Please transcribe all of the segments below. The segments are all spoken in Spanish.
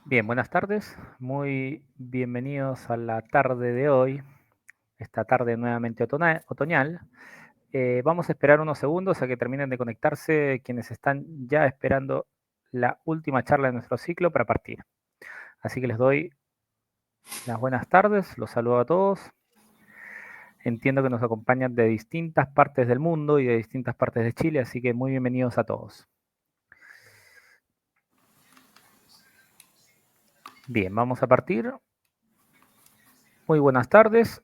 Bien, buenas tardes. Muy bienvenidos a la tarde de hoy, esta tarde nuevamente otoñal. Vamos a esperar unos segundos a que terminen de conectarse quienes están ya esperando la última charla de nuestro ciclo para partir. Así que les doy las buenas tardes, los saludo a todos. Entiendo que nos acompañan de distintas partes del mundo y de distintas partes de Chile, así que muy bienvenidos a todos. Bien, vamos a partir. Muy buenas tardes.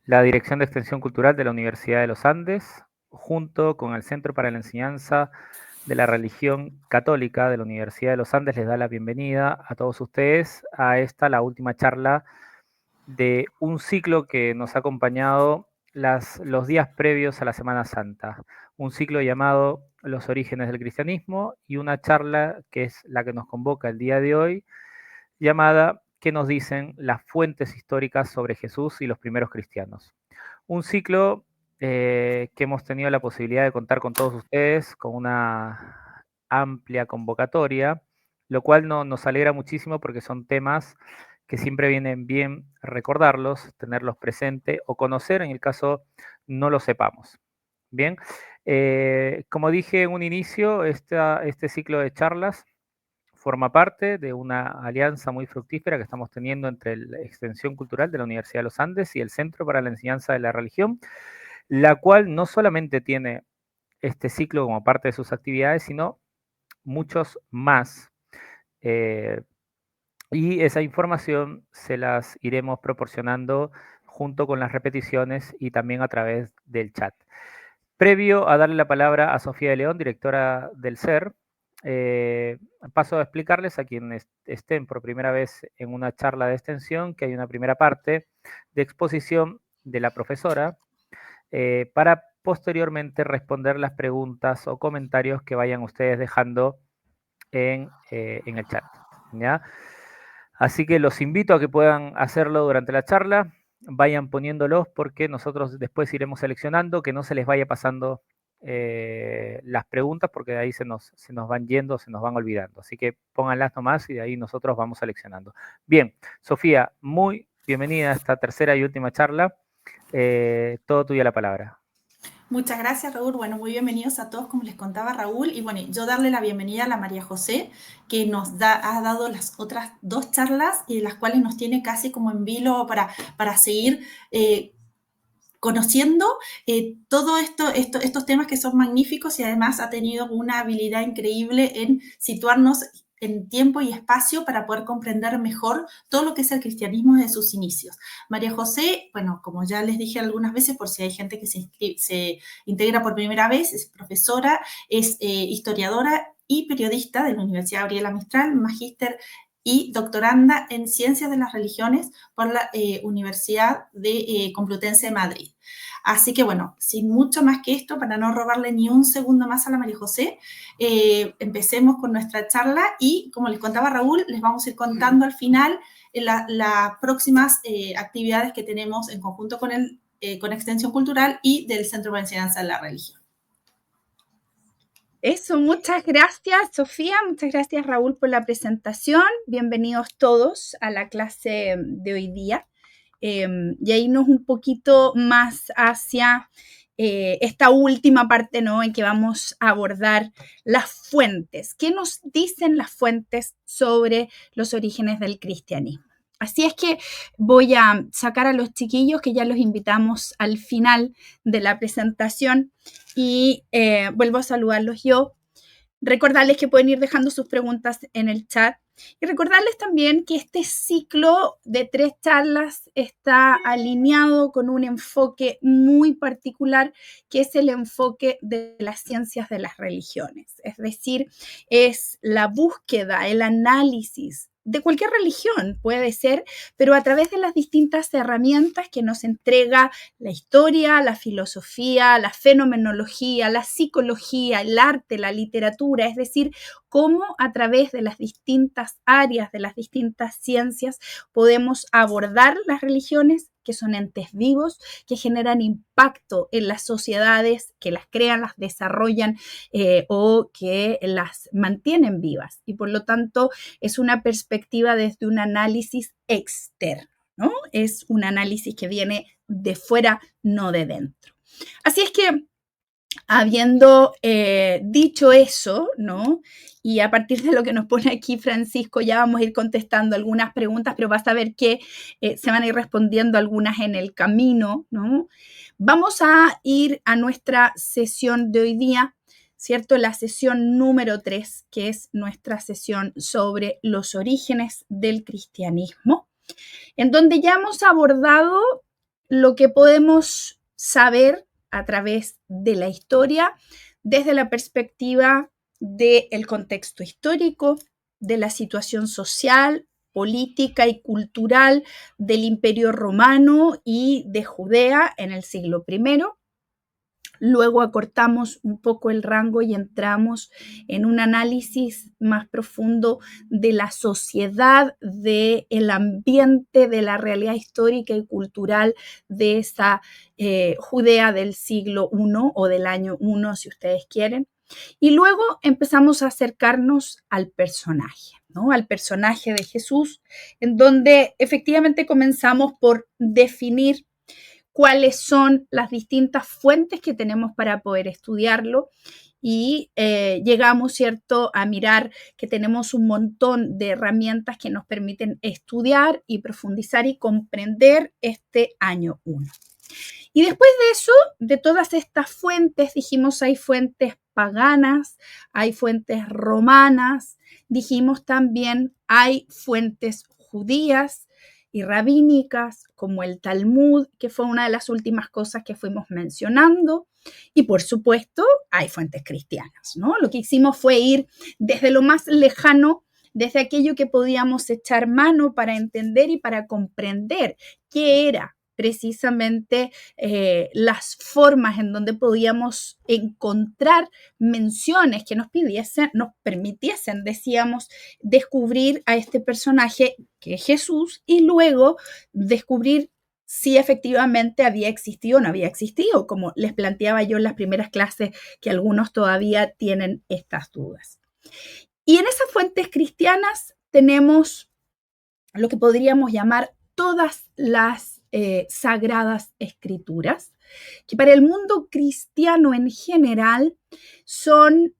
La Dirección de Extensión Cultural de la Universidad de los Andes, junto con el Centro para la Enseñanza de la Religión Católica de la Universidad de los Andes, les da la bienvenida a todos ustedes a esta, la última charla de un ciclo que nos ha acompañado los días previos a la Semana Santa. Un ciclo llamado Los orígenes del cristianismo y una charla que es la que nos convoca el día de hoy, llamada ¿Qué nos dicen las fuentes históricas sobre Jesús y los primeros cristianos? Un ciclo que hemos tenido la posibilidad de contar con todos ustedes, con una amplia convocatoria, lo cual nos alegra muchísimo porque son temas que siempre vienen bien recordarlos, tenerlos presente o conocer en el caso no lo sepamos. Bien, como dije en un inicio, este ciclo de charlas forma parte de una alianza muy fructífera que estamos teniendo entre la Extensión Cultural de la Universidad de los Andes y el Centro para la Enseñanza de la Religión, la cual no solamente tiene este ciclo como parte de sus actividades, sino muchos más. Y esa información se las iremos proporcionando junto con las repeticiones y también a través del chat. Previo a darle la palabra a Sofía de León, directora del SER, paso a explicarles a quienes estén por primera vez en una charla de extensión que hay una primera parte de exposición de la profesora para posteriormente responder las preguntas o comentarios que vayan ustedes dejando en el chat. ¿Ya? Así que los invito a que puedan hacerlo durante la charla, vayan poniéndolos porque nosotros después iremos seleccionando, que no se les vaya pasando las preguntas porque de ahí se nos van yendo, se nos van olvidando. Así que pónganlas nomás y de ahí nosotros vamos seleccionando. Bien, Sofía, muy bienvenida a esta tercera y última charla. Todo tuya la palabra. Muchas gracias, Raúl. Bueno, muy bienvenidos a todos, como les contaba Raúl. Y bueno, yo darle la bienvenida a la María José, que ha dado las otras dos charlas y las cuales nos tiene casi como en vilo para seguir conociendo todos estos temas que son magníficos y además ha tenido una habilidad increíble en situarnos en tiempo y espacio para poder comprender mejor todo lo que es el cristianismo desde sus inicios. María José, bueno, como ya les dije algunas veces, por si hay gente que se integra por primera vez, es profesora, es historiadora y periodista de la Universidad Gabriela Mistral, magíster y doctoranda en Ciencias de las Religiones por la Universidad de Complutense de Madrid. Así que bueno, sin mucho más que esto, para no robarle ni un segundo más a la María José, empecemos con nuestra charla y como les contaba Raúl, les vamos a ir contando al final las próximas actividades que tenemos en conjunto con Extensión Cultural y del Centro para Enseñanza de la Religión. Eso, muchas gracias Sofía, muchas gracias Raúl por la presentación. Bienvenidos todos a la clase de hoy día. Y irnos un poquito más hacia esta última parte, ¿no? En que vamos a abordar las fuentes. ¿Qué nos dicen las fuentes sobre los orígenes del cristianismo? Así es que voy a sacar a los chiquillos que ya los invitamos al final de la presentación y vuelvo a saludarlos yo. Recordarles que pueden ir dejando sus preguntas en el chat y recordarles también que este ciclo de 3 charlas está alineado con un enfoque muy particular, que es el enfoque de las ciencias de las religiones. Es decir, es la búsqueda, el análisis de cualquier religión, puede ser, pero a través de las distintas herramientas que nos entrega la historia, la filosofía, la fenomenología, la psicología, el arte, la literatura, es decir, cómo a través de las distintas áreas, de las distintas ciencias, podemos abordar las religiones que son entes vivos, que generan impacto en las sociedades, que las crean, las desarrollan o que las mantienen vivas. Y por lo tanto es una perspectiva desde un análisis externo, ¿no? Es un análisis que viene de fuera, no de dentro. Así es que, habiendo dicho eso, ¿no? Y a partir de lo que nos pone aquí Francisco, ya vamos a ir contestando algunas preguntas, pero vas a ver que se van a ir respondiendo algunas en el camino, ¿no? Vamos a ir a nuestra sesión de hoy día, ¿cierto? La sesión número 3, que es nuestra sesión sobre los orígenes del cristianismo, en donde ya hemos abordado lo que podemos saber a través de la historia, desde la perspectiva del contexto histórico, de la situación social, política y cultural del Imperio Romano y de Judea en el siglo I. Luego acortamos un poco el rango y entramos en un análisis más profundo de la sociedad, del ambiente, de la realidad histórica y cultural de esa Judea del siglo I o del año 1, si ustedes quieren. Y luego empezamos a acercarnos al personaje, ¿no? Al personaje de Jesús, en donde efectivamente comenzamos por definir cuáles son las distintas fuentes que tenemos para poder estudiarlo y llegamos, ¿cierto?, a mirar que tenemos un montón de herramientas que nos permiten estudiar y profundizar y comprender este año 1. Y después de eso, de todas estas fuentes, dijimos hay fuentes paganas, hay fuentes romanas, dijimos también hay fuentes judías y rabínicas, como el Talmud, que fue una de las últimas cosas que fuimos mencionando. Y por supuesto, hay fuentes cristianas, ¿no? Lo que hicimos fue ir desde lo más lejano, desde aquello que podíamos echar mano para entender y para comprender qué era precisamente las formas en donde podíamos encontrar menciones que nos permitiesen, decíamos, descubrir a este personaje que es Jesús y luego descubrir si efectivamente había existido o no había existido, como les planteaba yo en las primeras clases, que algunos todavía tienen estas dudas. Y en esas fuentes cristianas tenemos lo que podríamos llamar todas las sagradas escrituras, que para el mundo cristiano en general son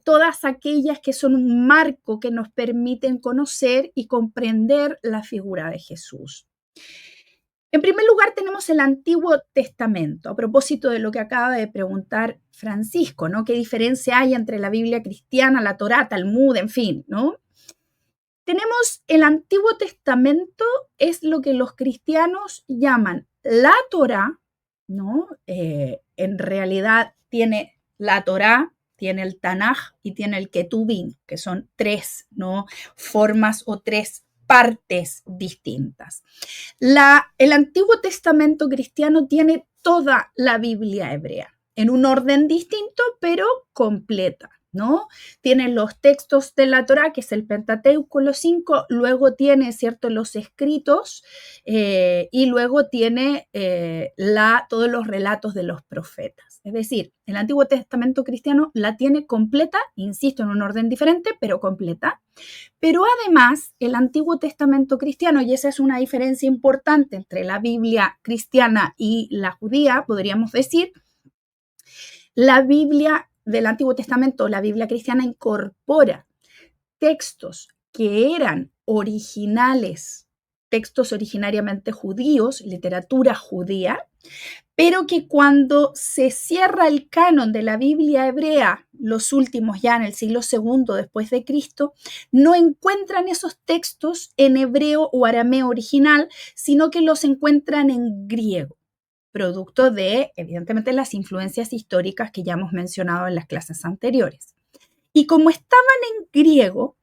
todas aquellas que son un marco que nos permiten conocer y comprender la figura de Jesús. En primer lugar tenemos el Antiguo Testamento, a propósito de lo que acaba de preguntar Francisco, ¿no? ¿Qué diferencia hay entre la Biblia cristiana, la Torá, Talmud, en fin, ¿no? Tenemos el Antiguo Testamento, es lo que los cristianos llaman la Torá, ¿no? En realidad tiene la Torá, tiene el Tanaj y tiene el Ketubim, que son tres, ¿no?, formas o tres partes distintas. El Antiguo Testamento cristiano tiene toda la Biblia hebrea, en un orden distinto, pero completa, ¿no? Tiene los textos de la Torá, que es el Pentateuco, los 5, luego tiene, ¿cierto?, los escritos y luego tiene todos los relatos de los profetas. Es decir, el Antiguo Testamento cristiano la tiene completa, insisto, en un orden diferente, pero completa. Pero además, el Antiguo Testamento cristiano, y esa es una diferencia importante entre la Biblia cristiana y la judía, podríamos decir, la Biblia del Antiguo Testamento, la Biblia cristiana, incorpora textos que eran originales, textos originariamente judíos, literatura judía, pero que cuando se cierra el canon de la Biblia hebrea, los últimos ya en el siglo II después de Cristo, no encuentran esos textos en hebreo o arameo original, sino que los encuentran en griego, producto de, evidentemente, las influencias históricas que ya hemos mencionado en las clases anteriores. Y como estaban en griego,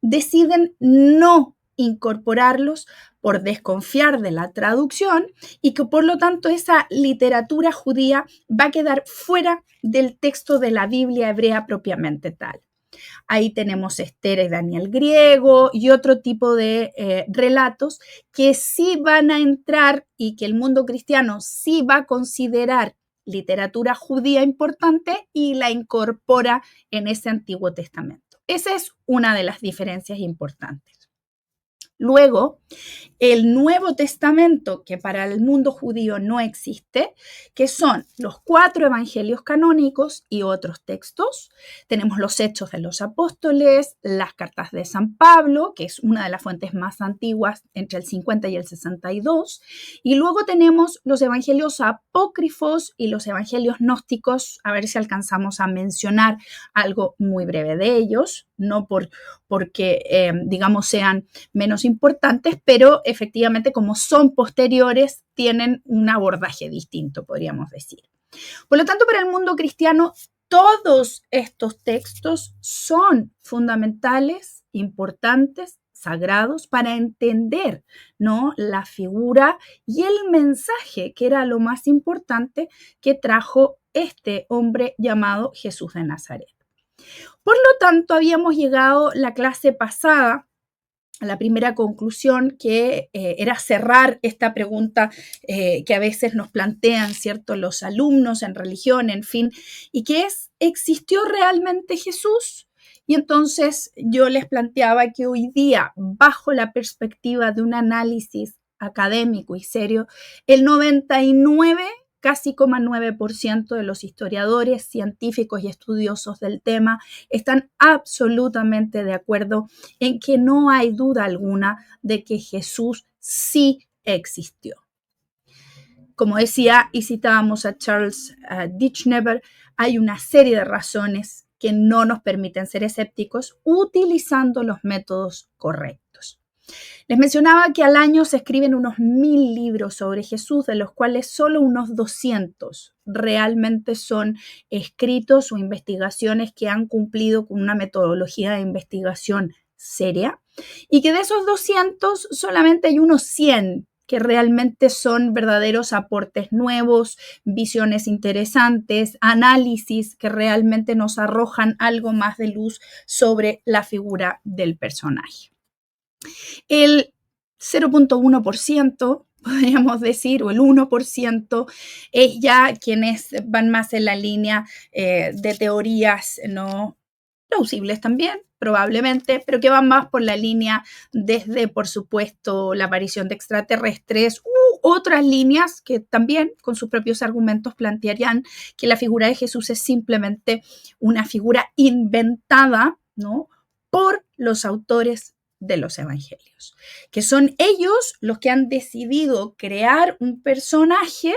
deciden no incorporarlos por desconfiar de la traducción y que por lo tanto esa literatura judía va a quedar fuera del texto de la Biblia hebrea propiamente tal. Ahí tenemos Esther y Daniel griego y otro tipo de relatos que sí van a entrar y que el mundo cristiano sí va a considerar literatura judía importante y la incorpora en ese Antiguo Testamento. Esa es una de las diferencias importantes. Luego, el Nuevo Testamento, que para el mundo judío no existe, que son los 4 evangelios canónicos y otros textos. Tenemos los Hechos de los Apóstoles, las cartas de San Pablo, que es una de las fuentes más antiguas, entre el 50 y el 62. Y luego tenemos los evangelios apócrifos y los evangelios gnósticos, a ver si alcanzamos a mencionar algo muy breve de ellos, no porque digamos, sean menos importantes, pero efectivamente como son posteriores, tienen un abordaje distinto, podríamos decir. Por lo tanto, para el mundo cristiano, todos estos textos son fundamentales, importantes, sagrados para entender, ¿no?, la figura y el mensaje, que era lo más importante, que trajo este hombre llamado Jesús de Nazaret. Por lo tanto, habíamos llegado la clase pasada a la primera conclusión, que era cerrar esta pregunta que a veces nos plantean, ¿cierto?, los alumnos en religión, en fin, y que es, ¿existió realmente Jesús? Y entonces yo les planteaba que hoy día, bajo la perspectiva de un análisis académico y serio, el 99,9% de los historiadores, científicos y estudiosos del tema están absolutamente de acuerdo en que no hay duda alguna de que Jesús sí existió. Como decía y citábamos a Charles Dittschneider, hay una serie de razones que no nos permiten ser escépticos utilizando los métodos correctos. Les mencionaba que al año se escriben unos 1000 libros sobre Jesús, de los cuales solo unos 200 realmente son escritos o investigaciones que han cumplido con una metodología de investigación seria, y que de esos 200 solamente hay unos 100 que realmente son verdaderos aportes nuevos, visiones interesantes, análisis que realmente nos arrojan algo más de luz sobre la figura del personaje. El 0,1%, podríamos decir, o el 1%, es ya quienes van más en la línea de teorías no plausibles también, probablemente, pero que van más por la línea desde, por supuesto, la aparición de extraterrestres u otras líneas que también con sus propios argumentos plantearían que la figura de Jesús es simplemente una figura inventada, ¿no?, por los autores de los evangelios, que son ellos los que han decidido crear un personaje,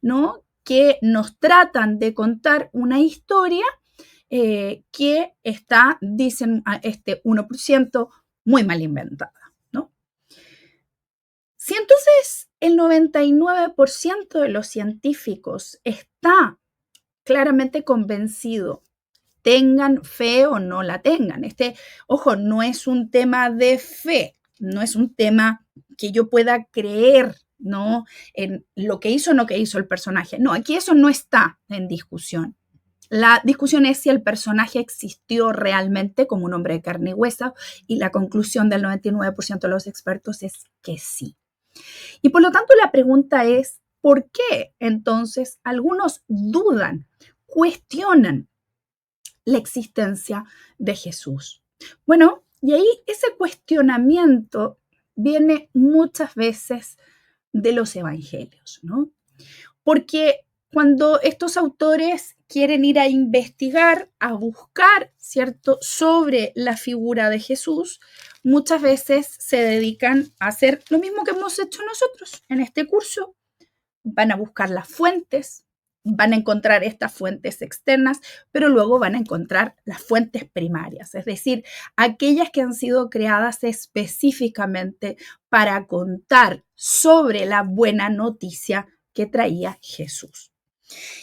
¿no?, que nos tratan de contar una historia que está, dicen a este 1%, muy mal inventada, ¿no? Si entonces el 99% de los científicos está claramente convencido, tengan fe o no la tengan. Ojo, no es un tema de fe, no es un tema que yo pueda creer, ¿no?, en lo que hizo o no que hizo el personaje. No, aquí eso no está en discusión. La discusión es si el personaje existió realmente como un hombre de carne y hueso, y la conclusión del 99% de los expertos es que sí. Y por lo tanto la pregunta es, ¿por qué entonces algunos dudan, cuestionan la existencia de Jesús? Bueno, y ahí ese cuestionamiento viene muchas veces de los evangelios, ¿no? Porque cuando estos autores quieren ir a investigar, a buscar, ¿cierto?, sobre la figura de Jesús, muchas veces se dedican a hacer lo mismo que hemos hecho nosotros en este curso. Van a buscar las fuentes, van a encontrar estas fuentes externas, pero luego van a encontrar las fuentes primarias, es decir, aquellas que han sido creadas específicamente para contar sobre la buena noticia que traía Jesús.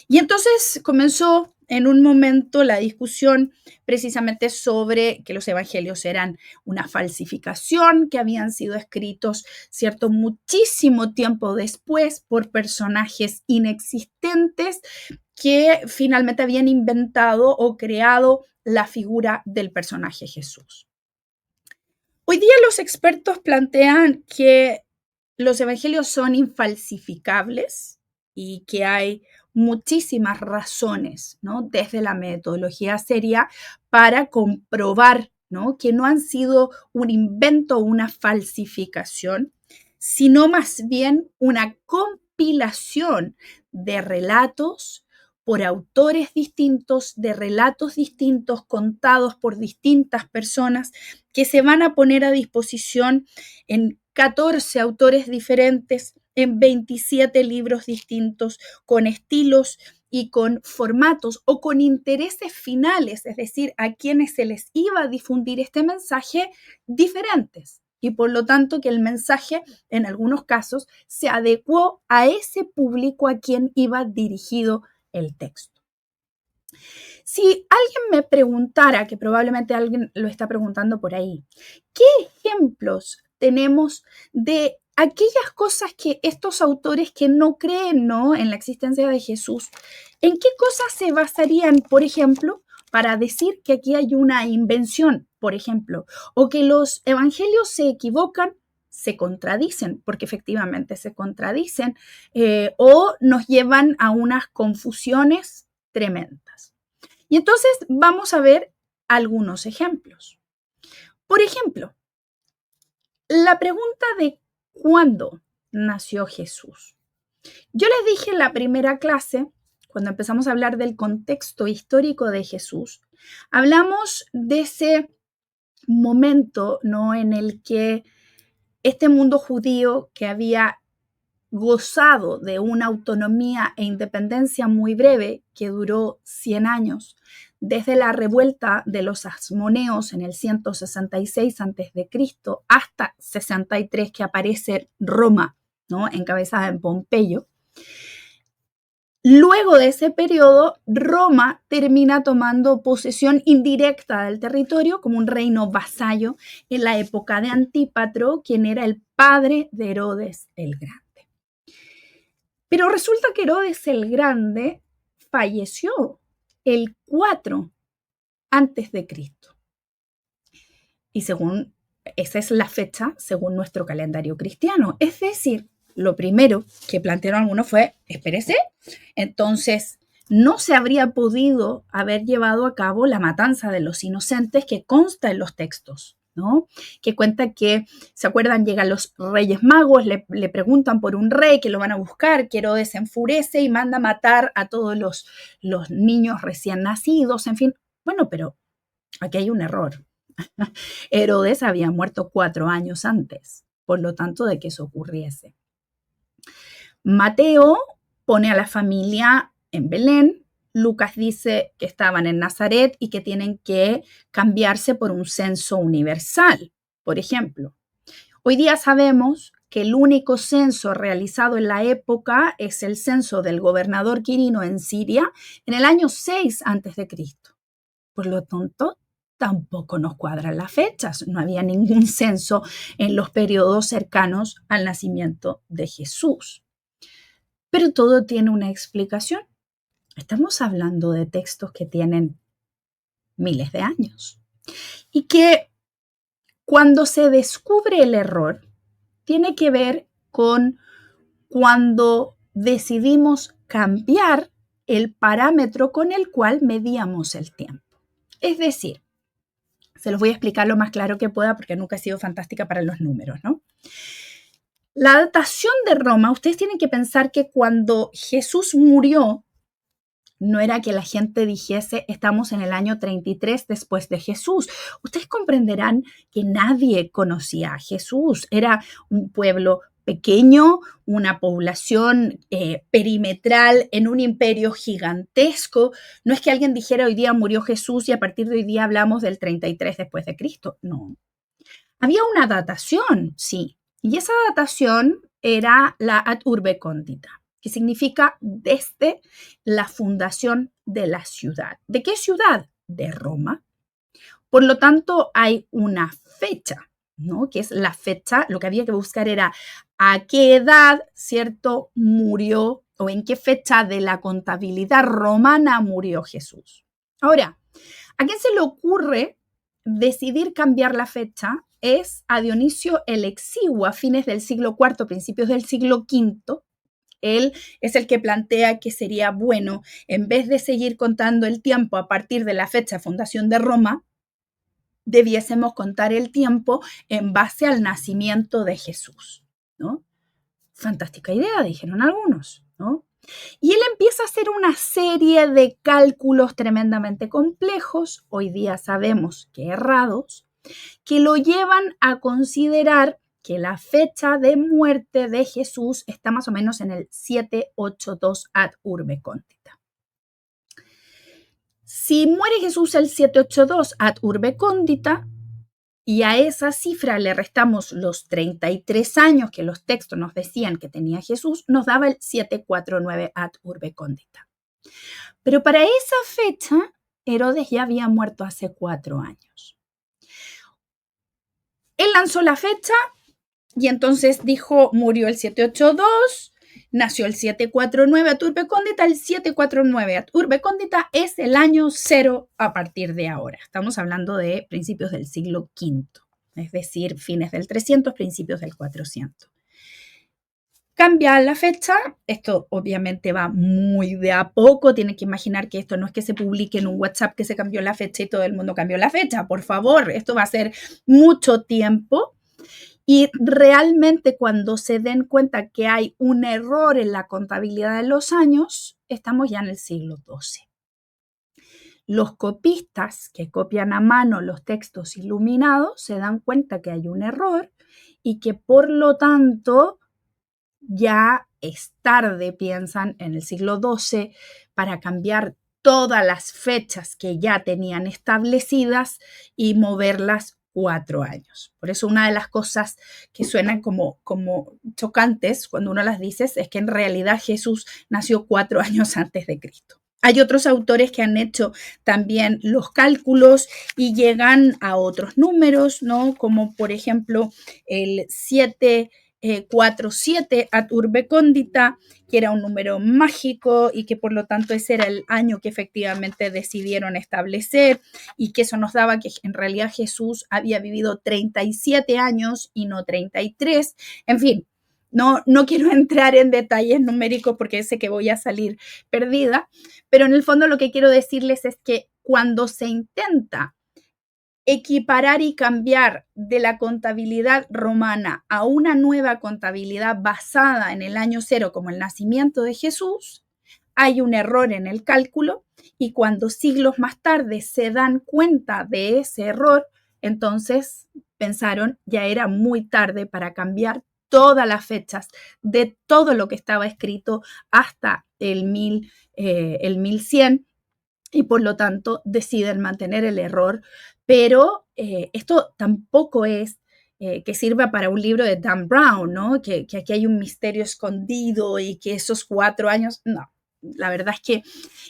Y entonces comenzó en un momento la discusión precisamente sobre que los evangelios eran una falsificación, que habían sido escritos, ¿cierto?, muchísimo tiempo después por personajes inexistentes, que finalmente habían inventado o creado la figura del personaje Jesús. Hoy día los expertos plantean que los evangelios son infalsificables y que hay muchísimas razones, ¿no?, desde la metodología seria para comprobar, ¿no?, que no han sido un invento o una falsificación, sino más bien una compilación de relatos por autores distintos, de relatos distintos contados por distintas personas que se van a poner a disposición en 14 autores diferentes, en 27 libros distintos, con estilos y con formatos o con intereses finales, es decir, a quienes se les iba a difundir este mensaje diferentes. Y por lo tanto que el mensaje, en algunos casos, se adecuó a ese público a quien iba dirigido el texto. Si alguien me preguntara, que probablemente alguien lo está preguntando por ahí, ¿qué ejemplos tenemos de aquellas cosas que estos autores que no creen, ¿no?, en la existencia de Jesús, en qué cosas se basarían, por ejemplo, para decir que aquí hay una invención, por ejemplo, o que los evangelios se equivocan, se contradicen, porque efectivamente se contradicen, o nos llevan a unas confusiones tremendas? Y entonces vamos a ver algunos ejemplos. Por ejemplo, la pregunta de ¿cuándo nació Jesús? Yo les dije en la primera clase, cuando empezamos a hablar del contexto histórico de Jesús, hablamos de ese momento, ¿no?, en el que este mundo judío que había gozado de una autonomía e independencia muy breve que duró 100 años, desde la revuelta de los asmoneos en el 166 a.C. hasta 63, que aparece Roma, ¿no?, encabezada en Pompeyo. Luego de ese periodo, Roma termina tomando posesión indirecta del territorio como un reino vasallo en la época de Antípatro, quien era el padre de Herodes el Grande. Pero resulta que Herodes el Grande falleció el 4 antes de Cristo. Y esa es la fecha según nuestro calendario cristiano. Es decir, lo primero que plantearon algunos fue, espérese, entonces no se habría podido haber llevado a cabo la matanza de los inocentes que consta en los textos, ¿no?, que cuenta que, ¿se acuerdan? Llegan los Reyes Magos, le preguntan por un rey, que lo van a buscar, que Herodes se enfurece y manda matar a todos los niños recién nacidos, en fin. Bueno, pero aquí hay un error. Herodes había muerto 4 años antes, por lo tanto, de que eso ocurriese. Mateo pone a la familia en Belén. Lucas dice que estaban en Nazaret y que tienen que cambiarse por un censo universal, por ejemplo. Hoy día sabemos que el único censo realizado en la época es el censo del gobernador Quirino en Siria en el año 6 a.C. Por lo tanto, tampoco nos cuadran las fechas. No había ningún censo en los periodos cercanos al nacimiento de Jesús. Pero todo tiene una explicación. Estamos hablando de textos que tienen miles de años y que cuando se descubre el error tiene que ver con cuando decidimos cambiar el parámetro con el cual medíamos el tiempo. Es decir, se los voy a explicar lo más claro que pueda porque nunca he sido fantástica para los números, ¿no? La datación de Roma, ustedes tienen que pensar que cuando Jesús murió, no era que la gente dijese, estamos en el año 33 después de Jesús. Ustedes comprenderán que nadie conocía a Jesús. Era un pueblo pequeño, una población perimetral en un imperio gigantesco. No es que alguien dijera, hoy día murió Jesús y a partir de hoy día hablamos del 33 después de Cristo. No. Había una datación, sí. Y esa datación era la ad urbe condita, que significa desde la fundación de la ciudad. ¿De qué ciudad? De Roma. Por lo tanto, hay una fecha, ¿no?, que es la fecha. Lo que había que buscar era a qué edad, ¿cierto?, murió o en qué fecha de la contabilidad romana murió Jesús. Ahora, ¿a quién se le ocurre decidir cambiar la fecha? Es a Dionisio el Exiguo, a fines del siglo IV, principios del siglo V. Él es el que plantea que sería bueno, en vez de seguir contando el tiempo a partir de la fecha de fundación de Roma, debiésemos contar el tiempo en base al nacimiento de Jesús, ¿no? Fantástica idea, dijeron algunos, ¿no? Y él empieza a hacer una serie de cálculos tremendamente complejos, hoy día sabemos que errados, que lo llevan a considerar que la fecha de muerte de Jesús está más o menos en el 782 ad urbe condita. Si muere Jesús el 782 ad urbe condita, y a esa cifra le restamos los 33 años que los textos nos decían que tenía Jesús, nos daba el 749 ad urbe condita. Pero para esa fecha, Herodes ya había muerto hace 4 años. Él lanzó la fecha y entonces dijo, murió el 782, nació el 749 ad urbe condita, el 749 ad urbe condita es el año 0 a partir de ahora. Estamos hablando de principios del siglo V, es decir, fines del 300, principios del 400. Cambia la fecha, esto obviamente va muy de a poco, tienen que imaginar que esto no es que se publique en un WhatsApp que se cambió la fecha y todo el mundo cambió la fecha, por favor, esto va a ser mucho tiempo. Y realmente cuando se den cuenta que hay un error en la contabilidad de los años, estamos ya en el siglo XII. Los copistas que copian a mano los textos iluminados se dan cuenta que hay un error y que por lo tanto ya es tarde, piensan, en el siglo XII para cambiar todas las fechas que ya tenían establecidas y moverlas 4 años. Por eso una de las cosas que suenan como chocantes cuando uno las dice es que en realidad Jesús nació 4 años antes de Cristo. Hay otros autores que han hecho también los cálculos y llegan a otros números, ¿no? Como por ejemplo el 747 ad urbe condita, que era un número mágico y que por lo tanto ese era el año que efectivamente decidieron establecer y que eso nos daba que en realidad Jesús había vivido 37 años y no 33. En fin, no quiero entrar en detalles numéricos porque sé que voy a salir perdida, pero en el fondo lo que quiero decirles es que cuando se intenta equiparar y cambiar de la contabilidad romana a una nueva contabilidad basada en el año 0 como el nacimiento de Jesús, hay un error en el cálculo y cuando siglos más tarde se dan cuenta de ese error, entonces pensaron ya era muy tarde para cambiar todas las fechas de todo lo que estaba escrito hasta el 1100 y por lo tanto deciden mantener el error. Pero esto tampoco es que sirva para un libro de Dan Brown, ¿no? Que aquí hay un misterio escondido y que esos 4 años, no. La verdad es que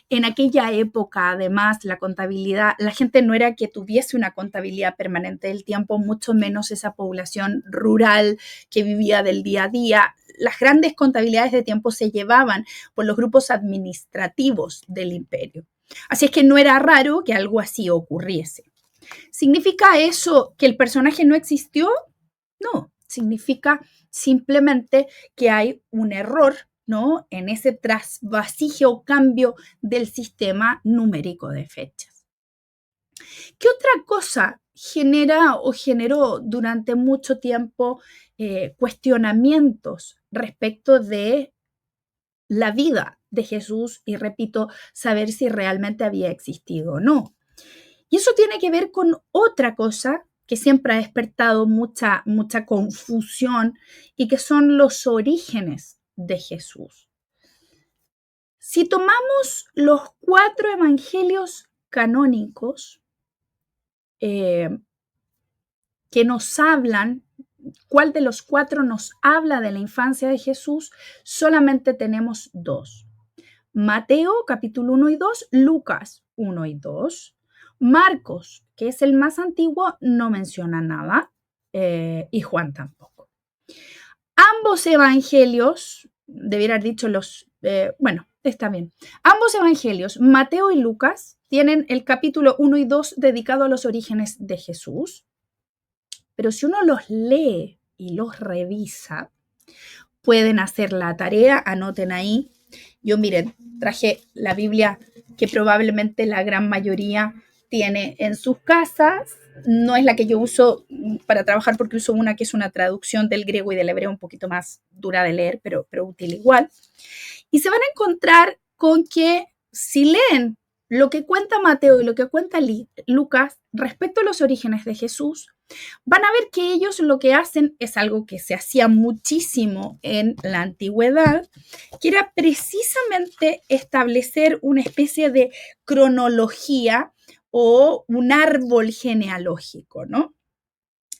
en aquella época, además, la contabilidad, la gente no era que tuviese una contabilidad permanente del tiempo, mucho menos esa población rural que vivía del día a día. Las grandes contabilidades de tiempo se llevaban por los grupos administrativos del imperio. Así es que no era raro que algo así ocurriese. ¿Significa eso que el personaje no existió? No, significa simplemente que hay un error, ¿no? En ese trasvasije o cambio del sistema numérico de fechas. ¿Qué otra cosa genera o generó durante mucho tiempo cuestionamientos respecto de la vida de Jesús y, repito, saber si realmente había existido o no? Y eso tiene que ver con otra cosa que siempre ha despertado mucha confusión y que son los orígenes de Jesús. Si tomamos los 4 evangelios canónicos que nos hablan, ¿cuál de los 4 nos habla de la infancia de Jesús? Solamente tenemos 2. Mateo, capítulo 1 y 2, Lucas 1 y 2. Marcos, que es el más antiguo, no menciona nada, y Juan tampoco. Ambos evangelios debiera haber dicho bueno, está bien. Ambos evangelios, Mateo y Lucas, tienen el capítulo 1 y 2 dedicado a los orígenes de Jesús, pero si uno los lee y los revisa, pueden hacer la tarea, anoten ahí. Yo, miren, traje la Biblia que probablemente la gran mayoría tiene en sus casas. No es la que yo uso para trabajar porque uso una que es una traducción del griego y del hebreo un poquito más dura de leer, pero útil igual. Y se van a encontrar con que si leen lo que cuenta Mateo y lo que cuenta Lucas respecto a los orígenes de Jesús, van a ver que ellos lo que hacen es algo que se hacía muchísimo en la antigüedad, que era precisamente establecer una especie de cronología o un árbol genealógico, ¿no?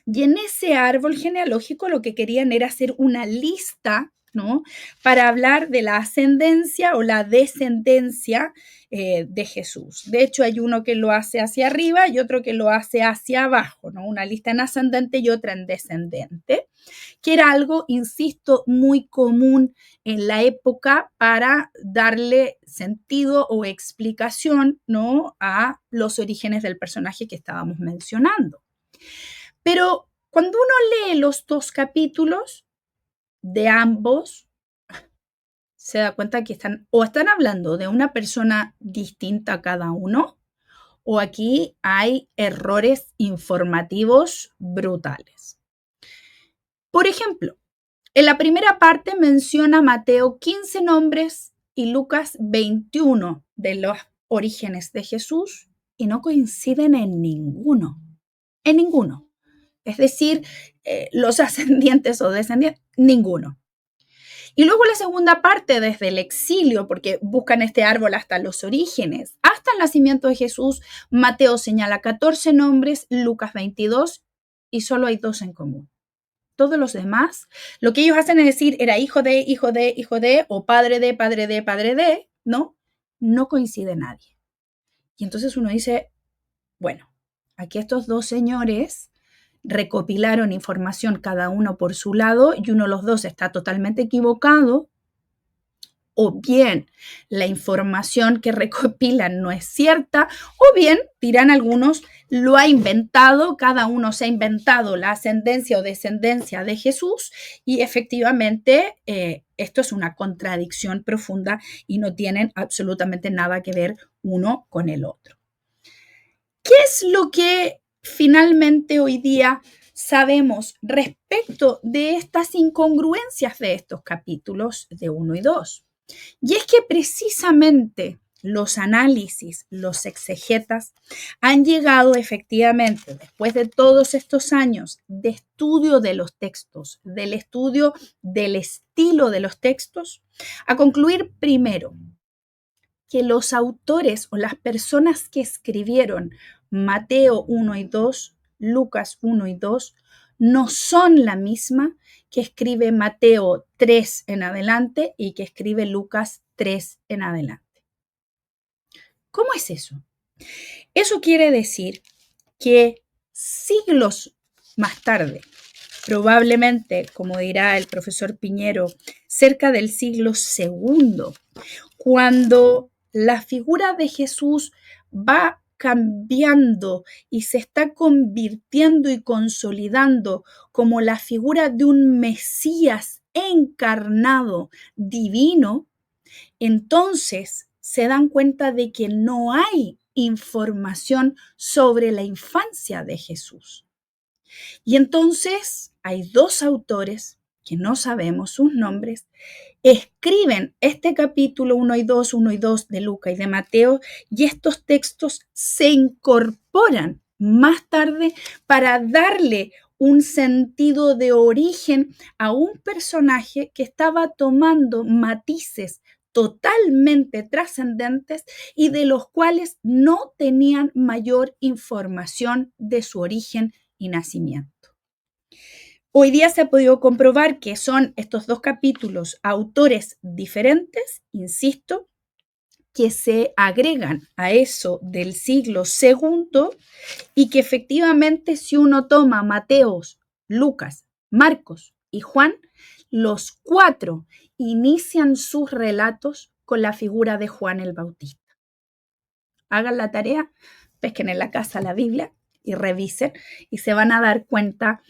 Y en ese árbol genealógico lo que querían era hacer una lista, ¿no? Para hablar de la ascendencia o la descendencia de Jesús. De hecho, hay uno que lo hace hacia arriba y otro que lo hace hacia abajo, ¿no? Una lista en ascendente y otra en descendente, que era algo, insisto, muy común en la época para darle sentido o explicación, ¿no? A los orígenes del personaje que estábamos mencionando. Pero cuando uno lee los dos capítulos de ambos, se da cuenta que están hablando de una persona distinta cada uno, o aquí hay errores informativos brutales. Por ejemplo, en la primera parte menciona Mateo 15 nombres y Lucas 21 de los orígenes de Jesús y no coinciden en ninguno. En ninguno. Es decir, los ascendientes o descendientes, ninguno. Y luego la segunda parte, desde el exilio, porque buscan este árbol hasta los orígenes, hasta el nacimiento de Jesús, Mateo señala 14 nombres, Lucas 22, y solo hay 2 en común. Todos los demás, lo que ellos hacen es decir, era hijo de, hijo de, hijo de, o padre de, padre de, padre de, ¿no? No coincide nadie. Y entonces uno dice, bueno, aquí estos 2 señores recopilaron información cada uno por su lado y uno de los 2 está totalmente equivocado, o bien la información que recopilan no es cierta, o bien, dirán algunos, lo ha inventado, cada uno se ha inventado la ascendencia o descendencia de Jesús y efectivamente esto es una contradicción profunda y no tienen absolutamente nada que ver uno con el otro. ¿Qué es lo que finalmente hoy día sabemos respecto de estas incongruencias de estos capítulos de 1 y 2? Y es que precisamente los análisis, los exegetas, han llegado efectivamente, después de todos estos años de estudio de los textos, del estudio del estilo de los textos, a concluir primero que los autores o las personas que escribieron Mateo 1 y 2, Lucas 1 y 2, no son la misma que escribe Mateo 3 en adelante y que escribe Lucas 3 en adelante. ¿Cómo es eso? Eso quiere decir que siglos más tarde, probablemente, como dirá el profesor Piñero, cerca del siglo II, cuando la figura de Jesús va cambiando y se está convirtiendo y consolidando como la figura de un Mesías encarnado, divino, entonces se dan cuenta de que no hay información sobre la infancia de Jesús. Y entonces hay 2 autores que no sabemos sus nombres, escriben este capítulo 1 y 2 de Lucas y de Mateo, y estos textos se incorporan más tarde para darle un sentido de origen a un personaje que estaba tomando matices totalmente trascendentes y de los cuales no tenían mayor información de su origen y nacimiento. Hoy día se ha podido comprobar que son estos 2 capítulos autores diferentes, insisto, que se agregan a eso del siglo II y que efectivamente si uno toma Mateos, Lucas, Marcos y Juan, los 4 inician sus relatos con la figura de Juan el Bautista. Hagan la tarea, pesquen en la casa la Biblia y revisen y se van a dar cuenta.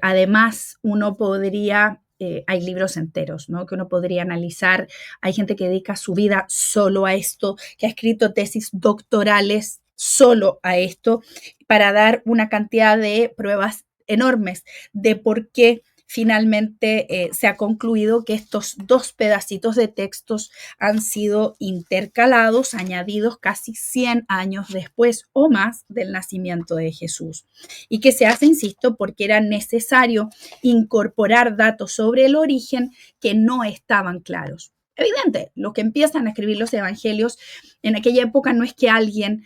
Además, uno podría, hay libros enteros, ¿no?, que uno podría analizar. Hay gente que dedica su vida solo a esto, que ha escrito tesis doctorales solo a esto, para dar una cantidad de pruebas enormes de por qué finalmente se ha concluido que estos 2 pedacitos de textos han sido intercalados, añadidos casi 100 años después o más del nacimiento de Jesús. Y que se hace, insisto, porque era necesario incorporar datos sobre el origen que no estaban claros. Evidente, los que empiezan a escribir los evangelios en aquella época no es que alguien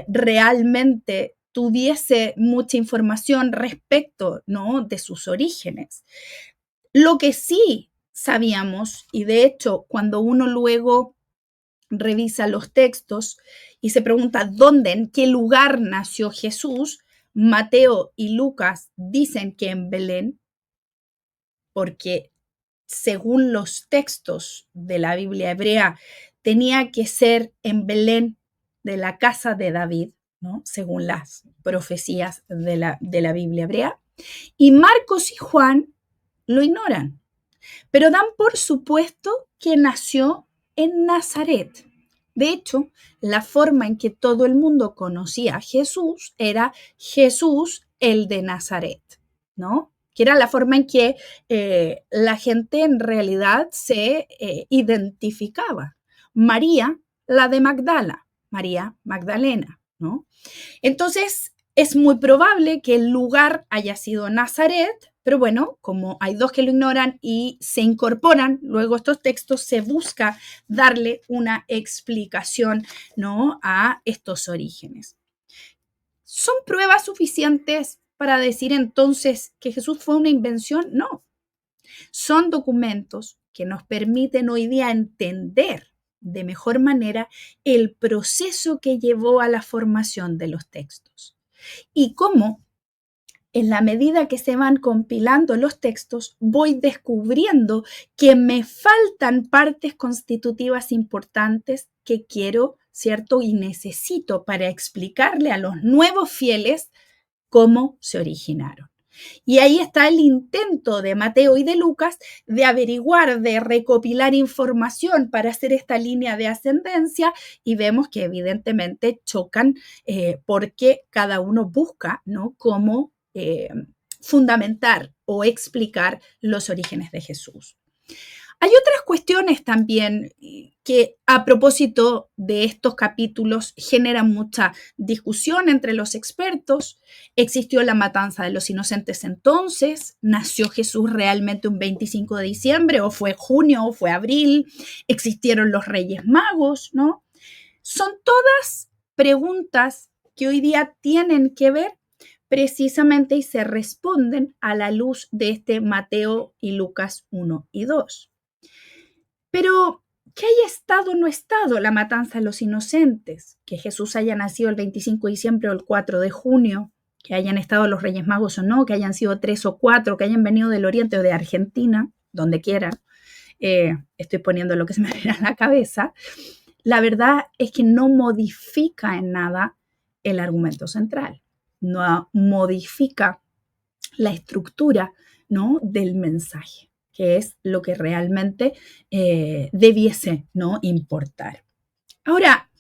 realmente tuviese mucha información respecto, ¿no?, de sus orígenes. Lo que sí sabíamos, y de hecho cuando uno luego revisa los textos y se pregunta dónde, en qué lugar nació Jesús, Mateo y Lucas dicen que en Belén, porque según los textos de la Biblia hebrea tenía que ser en Belén de la casa de David, ¿no?, según las profecías de la Biblia hebrea. Y Marcos y Juan lo ignoran, pero dan por supuesto que nació en Nazaret. De hecho, la forma en que todo el mundo conocía a Jesús era Jesús el de Nazaret, ¿no?, que era la forma en que la gente en realidad se identificaba. María, la de Magdala, María Magdalena, ¿no? Entonces, es muy probable que el lugar haya sido Nazaret, pero bueno, como hay 2 que lo ignoran y se incorporan luego estos textos, se busca darle una explicación, ¿no?, a estos orígenes. ¿Son pruebas suficientes para decir entonces que Jesús fue una invención? No. Son documentos que nos permiten hoy día entender de mejor manera el proceso que llevó a la formación de los textos y cómo, en la medida que se van compilando los textos, voy descubriendo que me faltan partes constitutivas importantes que quiero, ¿cierto?, y necesito para explicarle a los nuevos fieles cómo se originaron. Y ahí está el intento de Mateo y de Lucas de averiguar, de recopilar información para hacer esta línea de ascendencia, y vemos que evidentemente chocan porque cada uno busca, ¿no?, cómo fundamentar o explicar los orígenes de Jesús. Hay otras cuestiones también que, a propósito de estos capítulos, generan mucha discusión entre los expertos. ¿Existió la matanza de los inocentes entonces? ¿Nació Jesús realmente un 25 de diciembre? ¿O fue junio? ¿O fue abril? ¿Existieron los Reyes Magos? ¿No? Son todas preguntas que hoy día tienen que ver precisamente y se responden a la luz de este Mateo y Lucas 1 y 2. Pero, ¿qué haya estado o no estado la matanza de los inocentes? Que Jesús haya nacido el 25 de diciembre o el 4 de junio, que hayan estado los Reyes Magos o no, que hayan sido 3 o 4, que hayan venido del Oriente o de Argentina, donde quiera. Estoy poniendo lo que se me viene a la cabeza. La verdad es que no modifica en nada el argumento central. No modifica la estructura, ¿no?, del mensaje, que es lo que realmente debiese, ¿no?, importar. Ahora,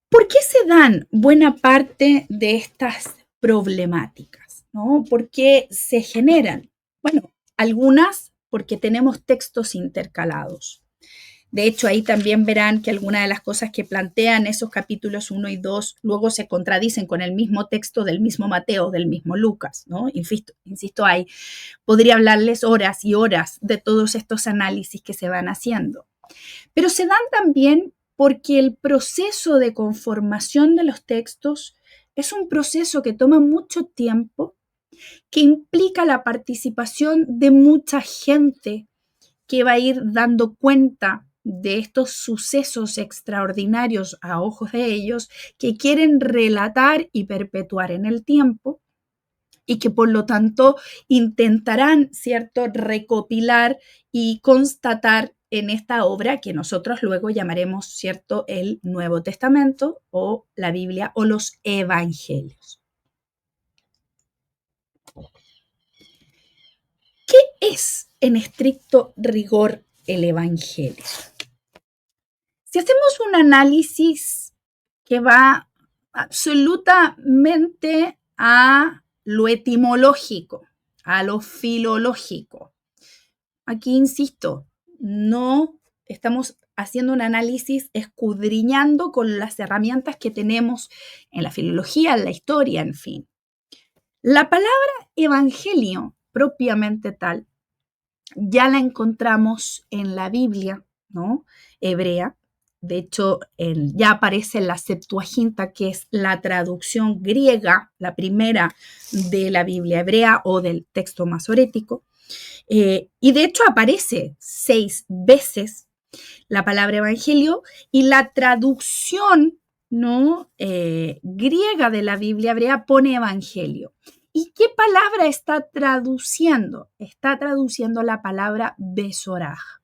¿por qué se dan buena parte de estas problemáticas, ¿no? ¿Por qué se generan? Bueno, algunas porque tenemos textos intercalados. De hecho, ahí también verán que algunas de las cosas que plantean esos capítulos 1 y 2 luego se contradicen con el mismo texto del mismo Mateo, del mismo Lucas, ¿no? Insisto, ahí podría hablarles horas y horas de todos estos análisis que se van haciendo. Pero se dan también porque el proceso de conformación de los textos es un proceso que toma mucho tiempo, que implica la participación de mucha gente que va a ir dando cuenta de estos sucesos extraordinarios a ojos de ellos, que quieren relatar y perpetuar en el tiempo. y que por lo tanto intentarán, ¿cierto?, recopilar y constatar en esta obra que nosotros luego llamaremos, ¿cierto?, el Nuevo Testamento o la Biblia o los Evangelios. ¿Qué es en estricto rigor el Evangelio? Si hacemos un análisis que va absolutamente a lo etimológico, a lo filológico. Aquí insisto, no estamos haciendo un análisis escudriñando con las herramientas que tenemos en la filología, en la historia, en fin. La palabra evangelio, propiamente tal, ya la encontramos en la Biblia, ¿no?, hebrea. De hecho, ya aparece en la Septuaginta, que es la traducción griega, la primera de la Biblia hebrea o del texto masorético. Y de hecho aparece 6 veces la palabra evangelio, y la traducción, ¿no?, griega de la Biblia hebrea pone evangelio. ¿Y qué palabra está traduciendo? Está traduciendo la palabra besoraj.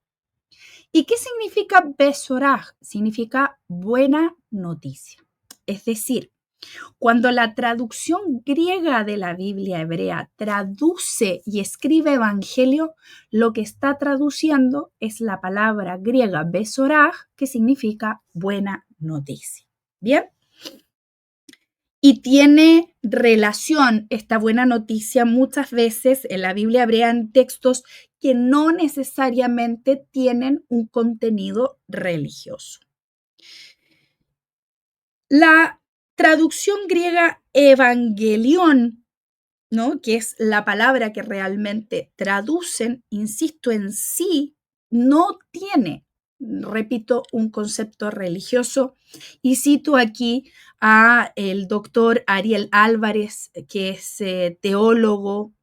¿Y qué significa besoraj? Significa buena noticia. Es decir, cuando la traducción griega de la Biblia hebrea traduce y escribe evangelio, lo que está traduciendo es la palabra griega besoraj, que significa buena noticia. ¿Bien? Y tiene relación esta buena noticia muchas veces en la Biblia hebrea en textos que no necesariamente tienen un contenido religioso. La traducción griega evangelión, ¿no?, que es la palabra que realmente traducen, insisto, en sí no tiene, repito, un concepto religioso. Y cito aquí a el doctor Ariel Álvarez, que es teólogo,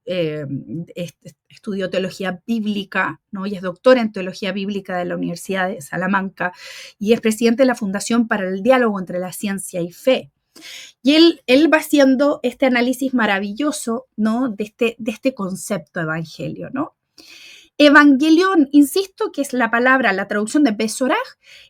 estudió teología bíblica, ¿no?, y es doctor en teología bíblica de la Universidad de Salamanca y es presidente de la Fundación para el Diálogo entre la Ciencia y Fe. Y él va haciendo este análisis maravilloso, ¿no?, de este concepto evangelio, ¿no? Evangelión, insisto, que es la palabra, la traducción de besoraj,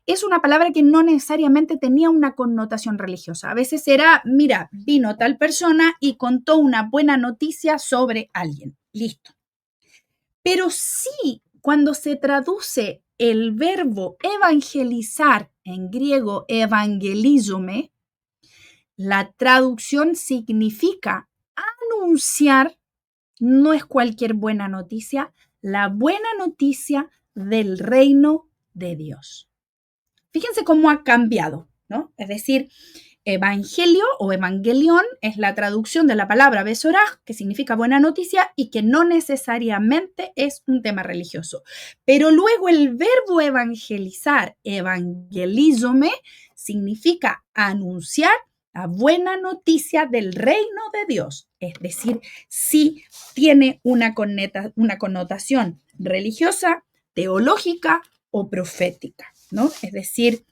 es una palabra que no necesariamente tenía una connotación religiosa. A veces era, mira, vino tal persona y contó una buena noticia sobre alguien. Listo. Pero sí, cuando se traduce el verbo evangelizar, en griego evangelizome, la traducción significa anunciar, no es cualquier buena noticia, la buena noticia del reino de Dios. Fíjense cómo ha cambiado, ¿no? Es decir, evangelio o evangelión es la traducción de la palabra besoraj, que significa buena noticia y que no necesariamente es un tema religioso. Pero luego el verbo evangelizar, evangelizome, significa anunciar la buena noticia del reino de Dios. Es decir, sí tiene una connotación religiosa, teológica o profética, ¿no? Es decir,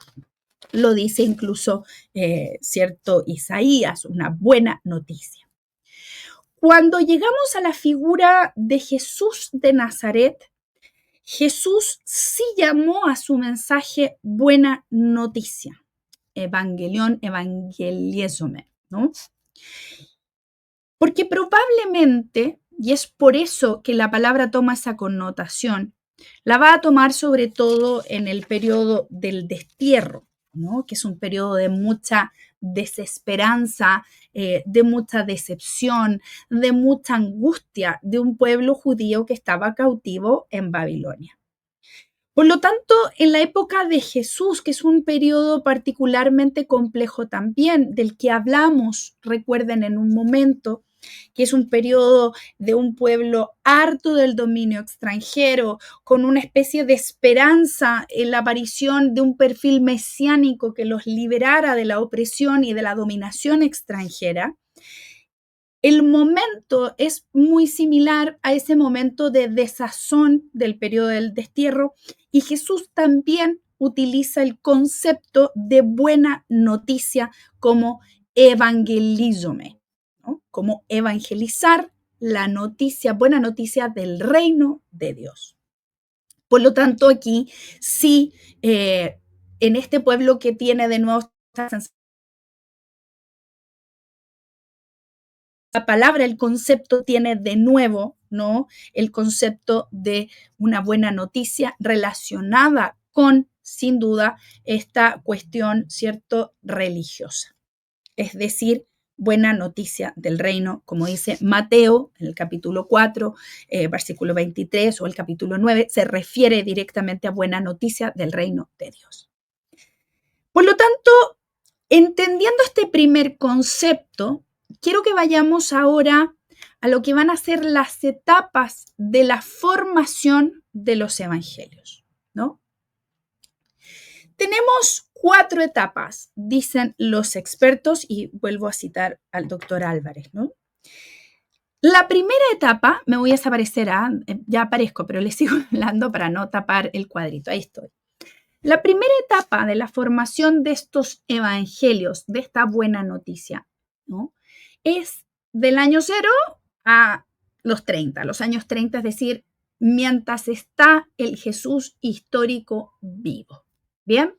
lo dice incluso cierto Isaías, una buena noticia. Cuando llegamos a la figura de Jesús de Nazaret, Jesús sí llamó a su mensaje buena noticia. Evangelión, evangeliesome, ¿no? Porque probablemente, y es por eso que la palabra toma esa connotación, la va a tomar sobre todo en el periodo del destierro, ¿no?, que es un periodo de mucha desesperanza, de mucha decepción, de mucha angustia de un pueblo judío que estaba cautivo en Babilonia. Por lo tanto, en la época de Jesús, que es un periodo particularmente complejo también, del que hablamos, recuerden en un momento, que es un periodo de un pueblo harto del dominio extranjero, con una especie de esperanza en la aparición de un perfil mesiánico que los liberara de la opresión y de la dominación extranjera. El momento es muy similar a ese momento de desazón del periodo del destierro, y Jesús también utiliza el concepto de buena noticia como evangelizome, ¿no?, como evangelizar la noticia, buena noticia del reino de Dios. Por lo tanto, aquí sí, en este pueblo que tiene de nuevo la palabra, el concepto tiene de nuevo, ¿no? El concepto de una buena noticia relacionada con, sin duda, esta cuestión, ¿cierto?, religiosa. Es decir, buena noticia del reino, como dice Mateo en el capítulo 4, versículo 23, o el capítulo 9, se refiere directamente a buena noticia del reino de Dios. Por lo tanto, entendiendo este primer concepto, quiero que vayamos ahora a lo que van a ser las etapas de la formación de los evangelios, ¿no? Tenemos 4 etapas, dicen los expertos, y vuelvo a citar al doctor Álvarez, ¿no? La primera etapa, me voy a desaparecer, ya aparezco, pero les sigo hablando para no tapar el cuadrito, ahí estoy. La primera etapa de la formación de estos evangelios, de esta buena noticia, ¿no?, es del año 0 a los 30, los años 30, es decir, mientras está el Jesús histórico vivo. Bien,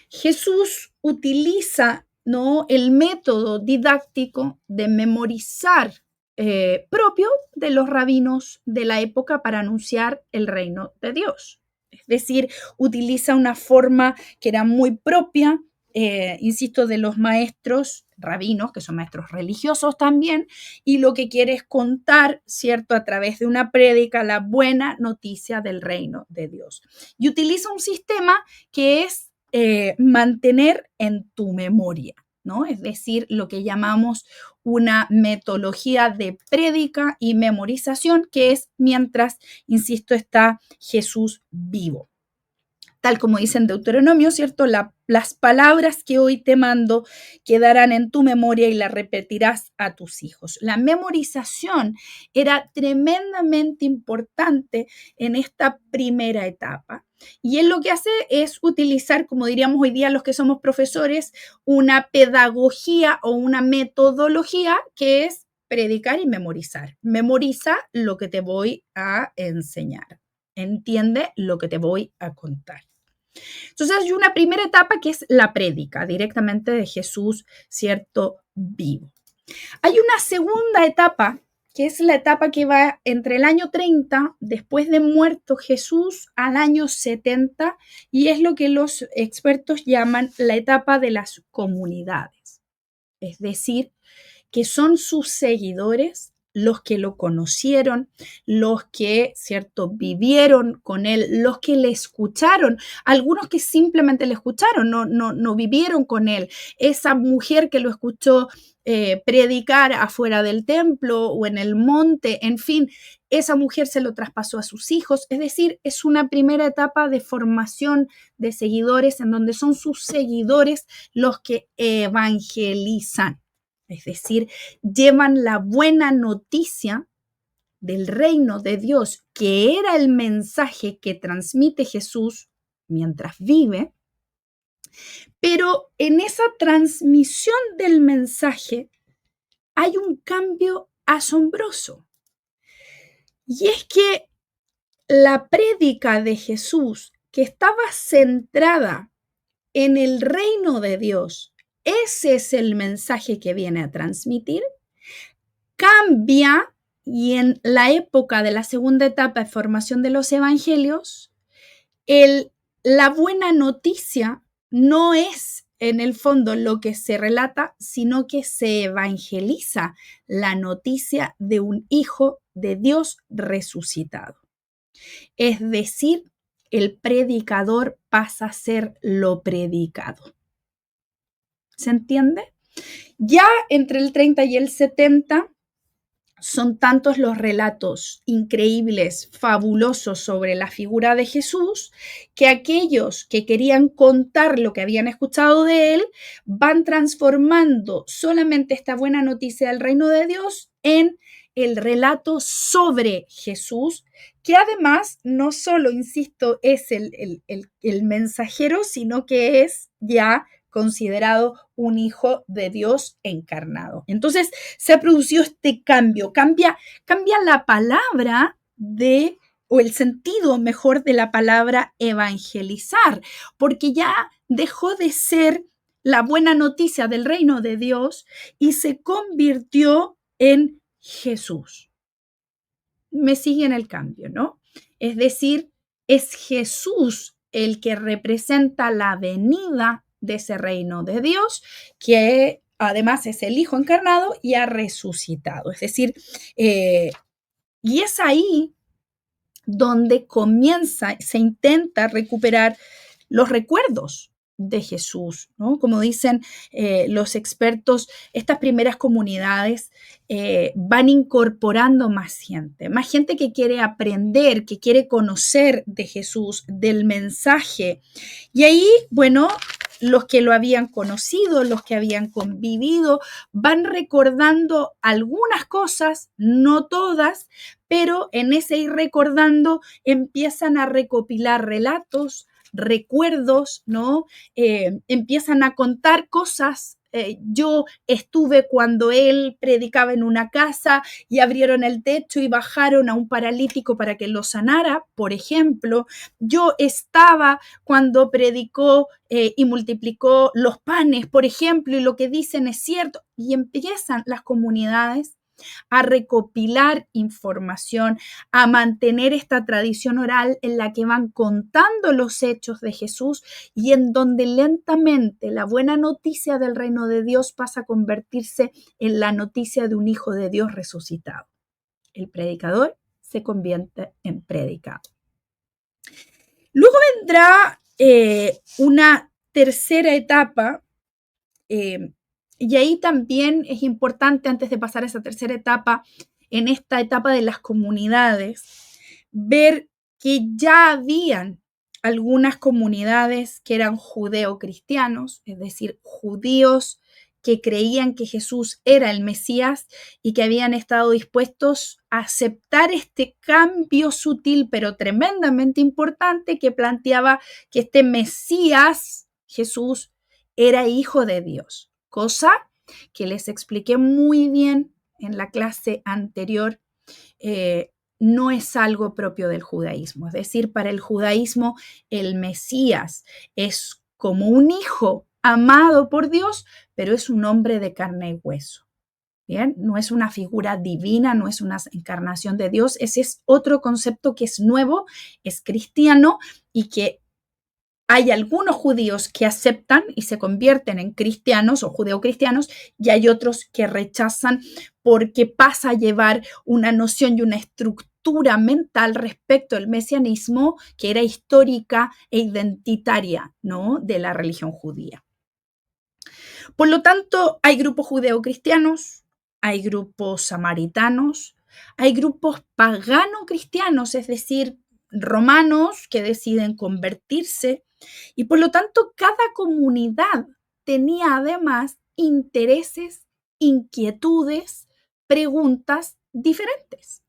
Jesús utiliza, ¿no?, el método didáctico de memorizar propio de los rabinos de la época para anunciar el reino de Dios. Es decir, utiliza una forma que era muy propia, insisto, de los maestros rabinos, que son maestros religiosos también, y lo que quiere es contar, ¿cierto?, a través de una prédica, la buena noticia del reino de Dios. Y utiliza un sistema que es mantener en tu memoria, ¿no? Es decir, lo que llamamos una metodología de prédica y memorización, que es mientras, insisto, está Jesús vivo. Tal como dice en Deuteronomio, ¿cierto? Las palabras que hoy te mando quedarán en tu memoria y las repetirás a tus hijos. La memorización era tremendamente importante en esta primera etapa. Y él lo que hace es utilizar, como diríamos hoy día los que somos profesores, una pedagogía o una metodología que es predicar y memorizar. Memoriza lo que te voy a enseñar. Entiende lo que te voy a contar. Entonces hay una primera etapa que es la prédica directamente de Jesús, ¿cierto?, vivo. Hay una segunda etapa que es la etapa que va entre el año 30, después de muerto Jesús, al año 70, y es lo que los expertos llaman la etapa de las comunidades. Es decir, que son sus seguidores los que lo conocieron, los que, ¿cierto?, vivieron con él, los que le escucharon, algunos que simplemente le escucharon, no vivieron con él. Esa mujer que lo escuchó predicar afuera del templo o en el monte, en fin, esa mujer se lo traspasó a sus hijos. Es decir, es una primera etapa de formación de seguidores en donde son sus seguidores los que evangelizan. Es decir, llevan la buena noticia del reino de Dios, que era el mensaje que transmite Jesús mientras vive, pero en esa transmisión del mensaje hay un cambio asombroso. Y es que la prédica de Jesús, que estaba centrada en el reino de Dios, ese es el mensaje que viene a transmitir, cambia, y en la época de la segunda etapa de formación de los evangelios, la buena noticia no es en el fondo lo que se relata, sino que se evangeliza la noticia de un hijo de Dios resucitado. Es decir, el predicador pasa a ser lo predicado. ¿Se entiende? Ya entre el 30 y el 70 son tantos los relatos increíbles, fabulosos sobre la figura de Jesús, que aquellos que querían contar lo que habían escuchado de él van transformando solamente esta buena noticia del reino de Dios en el relato sobre Jesús, que además no solo, insisto, es el mensajero, sino que es ya considerado un hijo de Dios encarnado. Entonces se produció este cambio, cambia la palabra o el sentido mejor de la palabra evangelizar, porque ya dejó de ser la buena noticia del reino de Dios y se convirtió en Jesús. Me siguen el cambio, ¿no? Es decir, es Jesús el que representa la venida de ese reino de Dios, que además es el Hijo encarnado y ha resucitado. Es decir, y es ahí donde se intenta recuperar los recuerdos de Jesús, ¿no? Como dicen los expertos, estas primeras comunidades van incorporando más gente que quiere aprender, que quiere conocer de Jesús, del mensaje. Y ahí, bueno, los que lo habían conocido, los que habían convivido, van recordando algunas cosas, no todas, pero en ese ir recordando empiezan a recopilar relatos, recuerdos, ¿no? Empiezan a contar cosas. Yo estuve cuando él predicaba en una casa y abrieron el techo y bajaron a un paralítico para que lo sanara, por ejemplo. Yo estaba cuando predicó y multiplicó los panes, por ejemplo, y lo que dicen es cierto. Y empiezan las comunidades a recopilar información, a mantener esta tradición oral en la que van contando los hechos de Jesús y en donde lentamente la buena noticia del reino de Dios pasa a convertirse en la noticia de un hijo de Dios resucitado. El predicador se convierte en predicado. Luego vendrá una tercera etapa. Y ahí también es importante, antes de pasar a esa tercera etapa, en esta etapa de las comunidades, ver que ya habían algunas comunidades que eran judeo-cristianos, es decir, judíos que creían que Jesús era el Mesías y que habían estado dispuestos a aceptar este cambio sutil pero tremendamente importante que planteaba que este Mesías, Jesús, era hijo de Dios. Cosa que les expliqué muy bien en la clase anterior, no es algo propio del judaísmo. Es decir, para el judaísmo el Mesías es como un hijo amado por Dios, pero es un hombre de carne y hueso. Bien, no es una figura divina, no es una encarnación de Dios. Ese es otro concepto que es nuevo, es cristiano y que hay algunos judíos que aceptan y se convierten en cristianos o judeocristianos y hay otros que rechazan porque pasa a llevar una noción y una estructura mental respecto al mesianismo que era histórica e identitaria, ¿no?, de la religión judía. Por lo tanto, hay grupos judeocristianos, hay grupos samaritanos, hay grupos pagano-cristianos, es decir, romanos que deciden convertirse. Y por lo tanto, cada comunidad tenía además intereses, inquietudes, preguntas diferentes.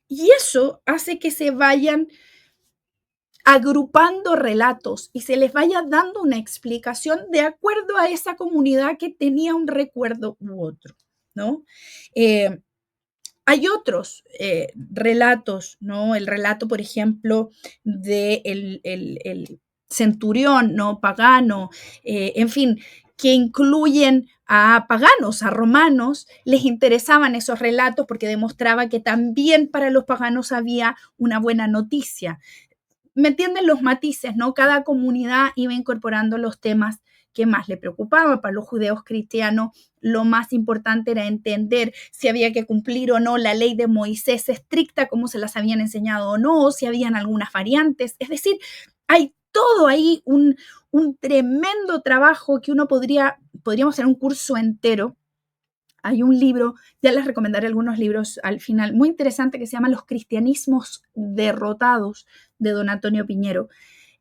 Y eso hace que se vayan agrupando relatos y se les vaya dando una explicación de acuerdo a esa comunidad que tenía un recuerdo u otro, ¿no? Hay otros relatos, ¿no? El relato, por ejemplo, de el centurión, ¿no?, pagano, en fin, que incluyen a paganos, a romanos. Les interesaban esos relatos porque demostraba que también para los paganos había una buena noticia. ¿Me entienden los matices, no? Cada comunidad iba incorporando los temas que más le preocupaba. Para los judeos cristianos, lo más importante era entender si había que cumplir o no la ley de Moisés estricta, como se las habían enseñado o no, si habían algunas variantes. Es decir, hay todo ahí un tremendo trabajo que podríamos hacer un curso entero. Hay un libro, ya les recomendaré algunos libros al final, muy interesante, que se llama Los cristianismos derrotados, de don Antonio Piñero,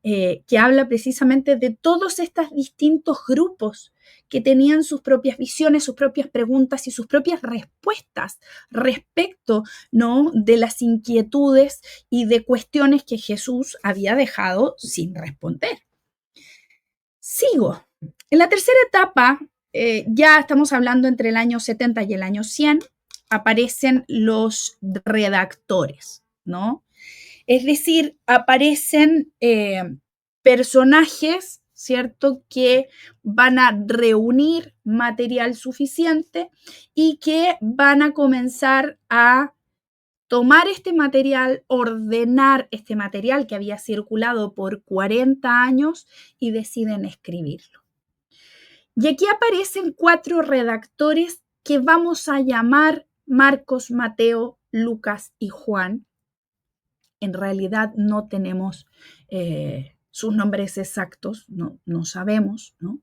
que habla precisamente de todos estos distintos grupos que tenían sus propias visiones, sus propias preguntas y sus propias respuestas respecto, ¿no?, de las inquietudes y de cuestiones que Jesús había dejado sin responder. Sigo, En la tercera etapa, ya estamos hablando entre el año 70 y el año 100, aparecen los redactores, ¿no? Es decir, aparecen personajes, ¿cierto?, que van a reunir material suficiente y que van a comenzar a tomar este material, ordenar este material que había circulado por 40 años y deciden escribirlo. Y aquí aparecen 4 redactores que vamos a llamar Marcos, Mateo, Lucas y Juan. En realidad no tenemos sus nombres exactos, no sabemos, ¿no?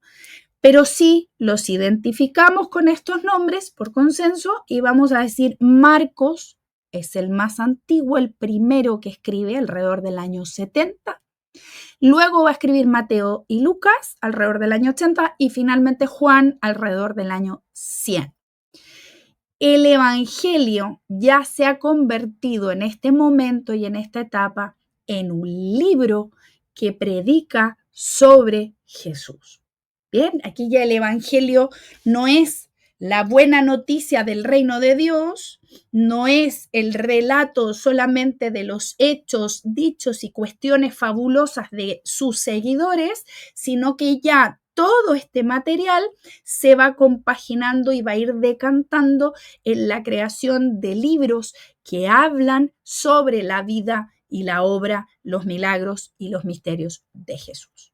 Pero sí los identificamos con estos nombres por consenso y vamos a decir Marcos es el más antiguo, el primero que escribe alrededor del año 70. Luego va a escribir Mateo y Lucas alrededor del año 80 y finalmente Juan alrededor del año 100. El Evangelio ya se ha convertido en este momento y en esta etapa en un libro que predica sobre Jesús. Bien, aquí ya el Evangelio no es la buena noticia del reino de Dios, no es el relato solamente de los hechos, dichos y cuestiones fabulosas de sus seguidores, sino que ya todo este material se va compaginando y va a ir decantando en la creación de libros que hablan sobre la vida y la obra, los milagros y los misterios de Jesús.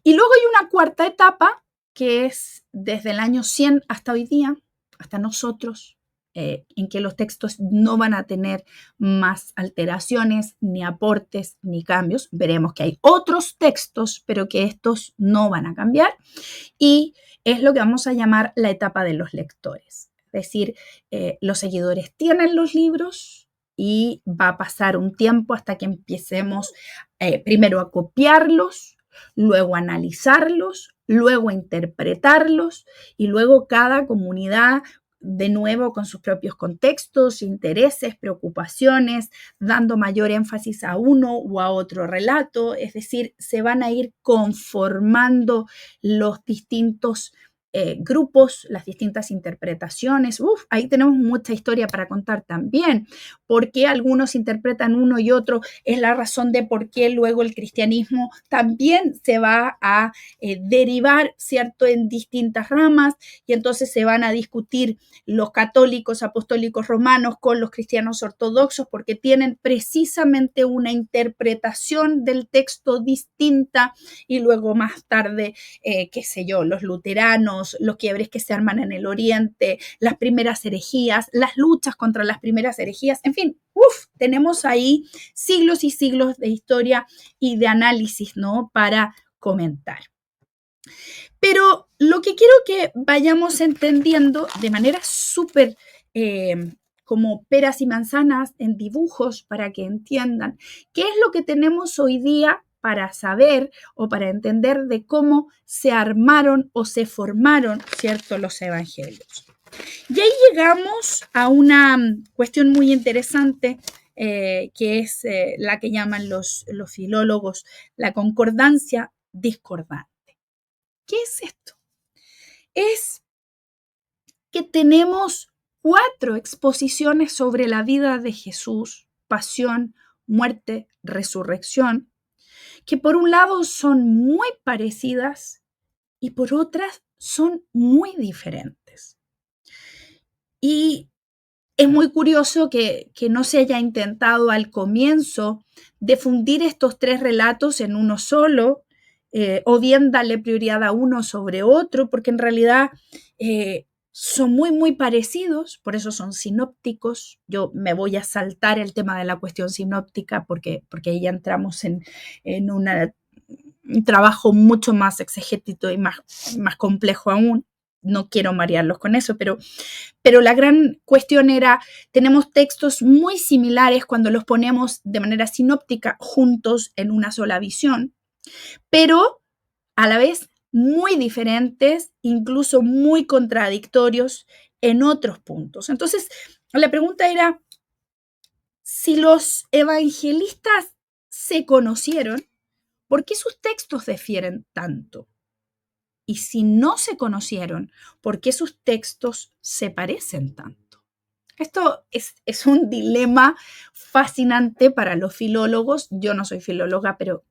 Y luego hay una cuarta etapa que es desde el año 100 hasta hoy día, hasta nosotros, en que los textos no van a tener más alteraciones, ni aportes, ni cambios. Veremos que hay otros textos, pero que estos no van a cambiar. Y es lo que vamos a llamar la etapa de los lectores. Es decir, los seguidores tienen los libros y va a pasar un tiempo hasta que empecemos primero a copiarlos, luego analizarlos, luego interpretarlos y luego cada comunidad de nuevo con sus propios contextos, intereses, preocupaciones, dando mayor énfasis a uno o a otro relato, es decir, se van a ir conformando los distintos grupos, las distintas interpretaciones. Ahí tenemos mucha historia para contar también. ¿Por qué algunos interpretan uno y otro? Es la razón de por qué luego el cristianismo también se va a derivar, ¿cierto?, en distintas ramas y entonces se van a discutir los católicos apostólicos romanos con los cristianos ortodoxos porque tienen precisamente una interpretación del texto distinta y luego más tarde, qué sé yo, los luteranos, los quiebres que se arman en el Oriente, las primeras herejías, las luchas contra las primeras herejías, en fin, tenemos ahí siglos y siglos de historia y de análisis, ¿no?, para comentar. Pero lo que quiero que vayamos entendiendo de manera súper como peras y manzanas en dibujos para que entiendan qué es lo que tenemos hoy día para saber o para entender de cómo se armaron o se formaron, ¿cierto?, los evangelios. Y ahí llegamos a una cuestión muy interesante que es la que llaman los filólogos la concordancia discordante. ¿Qué es esto? Es que tenemos 4 exposiciones sobre la vida de Jesús, pasión, muerte, resurrección, que por un lado son muy parecidas y por otras son muy diferentes. Y es muy curioso que no se haya intentado al comienzo de fundir estos 3 relatos en uno solo, o bien darle prioridad a uno sobre otro, porque en realidad son muy, muy parecidos, por eso son sinópticos. Yo me voy a saltar el tema de la cuestión sinóptica porque ahí ya entramos en un trabajo mucho más exegético y más complejo aún. No quiero marearlos con eso, pero la gran cuestión era, tenemos textos muy similares cuando los ponemos de manera sinóptica juntos en una sola visión, pero a la vez muy diferentes, incluso muy contradictorios en otros puntos. Entonces, la pregunta era, si los evangelistas se conocieron, ¿por qué sus textos difieren tanto? Y si no se conocieron, ¿por qué sus textos se parecen tanto? Esto es un dilema fascinante para los filólogos. Yo no soy filóloga, pero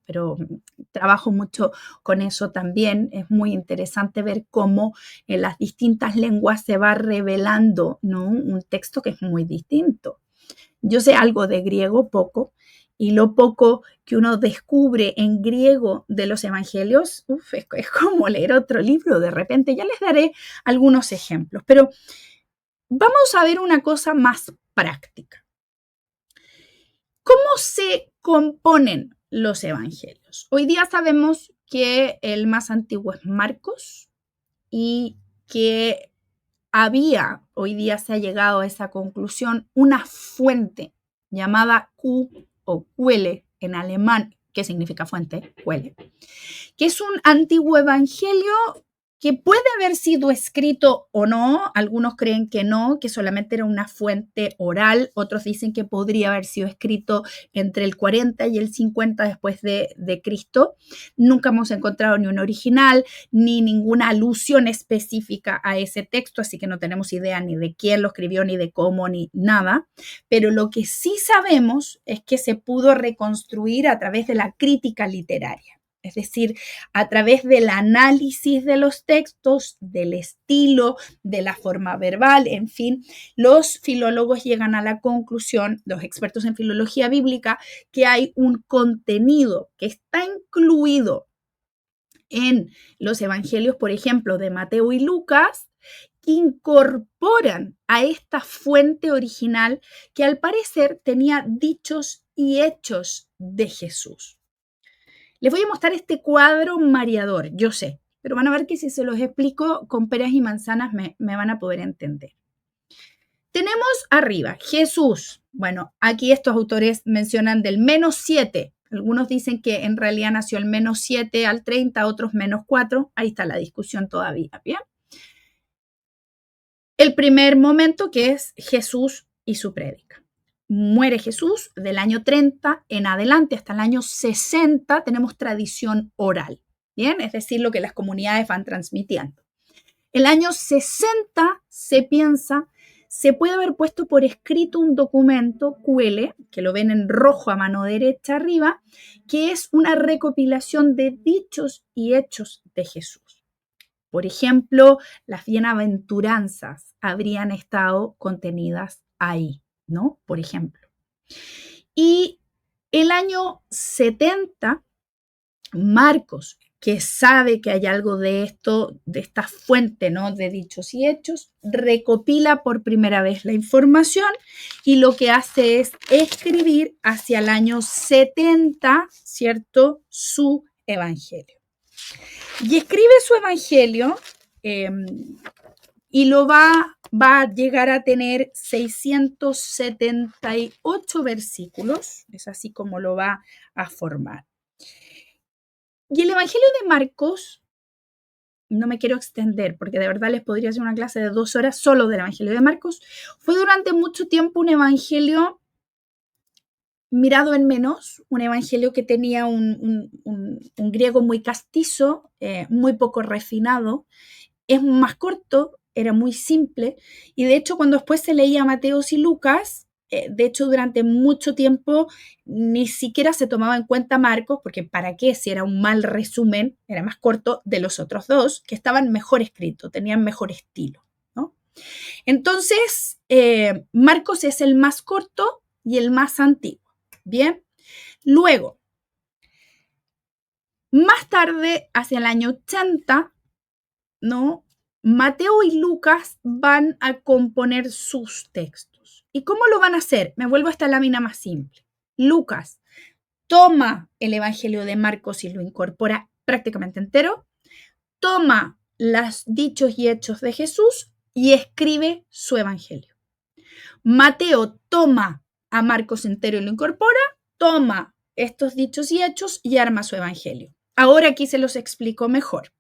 trabajo mucho con eso también. Es muy interesante ver cómo en las distintas lenguas se va revelando, ¿no?, un texto que es muy distinto. Yo sé algo de griego, poco, y lo poco que uno descubre en griego de los evangelios, es como leer otro libro de repente. Ya les daré algunos ejemplos, pero vamos a ver una cosa más práctica. ¿Cómo se componen los evangelios? Hoy día sabemos que el más antiguo es Marcos y que hoy día se ha llegado a esa conclusión, una fuente llamada Q o Quelle en alemán, que significa fuente, Quelle, que es un antiguo evangelio que puede haber sido escrito o no. Algunos creen que no, que solamente era una fuente oral. Otros dicen que podría haber sido escrito entre el 40 y el 50 después de Cristo. Nunca hemos encontrado ni un original, ni ninguna alusión específica a ese texto, así que no tenemos idea ni de quién lo escribió, ni de cómo, ni nada. Pero lo que sí sabemos es que se pudo reconstruir a través de la crítica literaria. Es decir, a través del análisis de los textos, del estilo, de la forma verbal, en fin, los filólogos llegan a la conclusión, los expertos en filología bíblica, que hay un contenido que está incluido en los evangelios, por ejemplo, de Mateo y Lucas, que incorporan a esta fuente original que al parecer tenía dichos y hechos de Jesús. Les voy a mostrar este cuadro mareador, yo sé, pero van a ver que si se los explico con peras y manzanas me van a poder entender. Tenemos arriba Jesús. Bueno, aquí estos autores mencionan del -7. Algunos dicen que en realidad nació el -7 al 30, otros -4. Ahí está la discusión todavía, ¿bien? El primer momento, que es Jesús y su prédica. Muere Jesús del año 30 en adelante hasta el año 60 tenemos tradición oral, ¿bien? Es decir, lo que las comunidades van transmitiendo. El año 60 se piensa, se puede haber puesto por escrito un documento, QL, que lo ven en rojo a mano derecha arriba, que es una recopilación de dichos y hechos de Jesús. Por ejemplo, las bienaventuranzas habrían estado contenidas ahí, ¿no? Por ejemplo. Y el año 70, Marcos, que sabe que hay algo de esto, de esta fuente, ¿no?, de dichos y hechos, recopila por primera vez la información y lo que hace es escribir hacia el año 70, ¿cierto?, su evangelio. Y escribe su evangelio y lo va a llegar a tener 678 versículos, es así como lo va a formar. Y el evangelio de Marcos, no me quiero extender porque de verdad les podría hacer una clase de 2 horas solo del evangelio de Marcos, fue durante mucho tiempo un evangelio mirado en menos, un evangelio que tenía un griego muy castizo, muy poco refinado, es más corto, era muy simple, y de hecho cuando después se leía Mateos y Lucas, de hecho durante mucho tiempo ni siquiera se tomaba en cuenta Marcos, porque ¿para qué? Si era un mal resumen, era más corto de los otros dos, que estaban mejor escritos, tenían mejor estilo, ¿no? Entonces, Marcos es el más corto y el más antiguo. Bien, luego, más tarde, hacia el año 80, ¿no?, Mateo y Lucas van a componer sus textos. ¿Y cómo lo van a hacer? Me vuelvo a esta lámina más simple. Lucas toma el evangelio de Marcos y lo incorpora prácticamente entero, toma los dichos y hechos de Jesús y escribe su evangelio. Mateo toma a Marcos entero y lo incorpora, toma estos dichos y hechos y arma su evangelio. Ahora aquí se los explico mejor.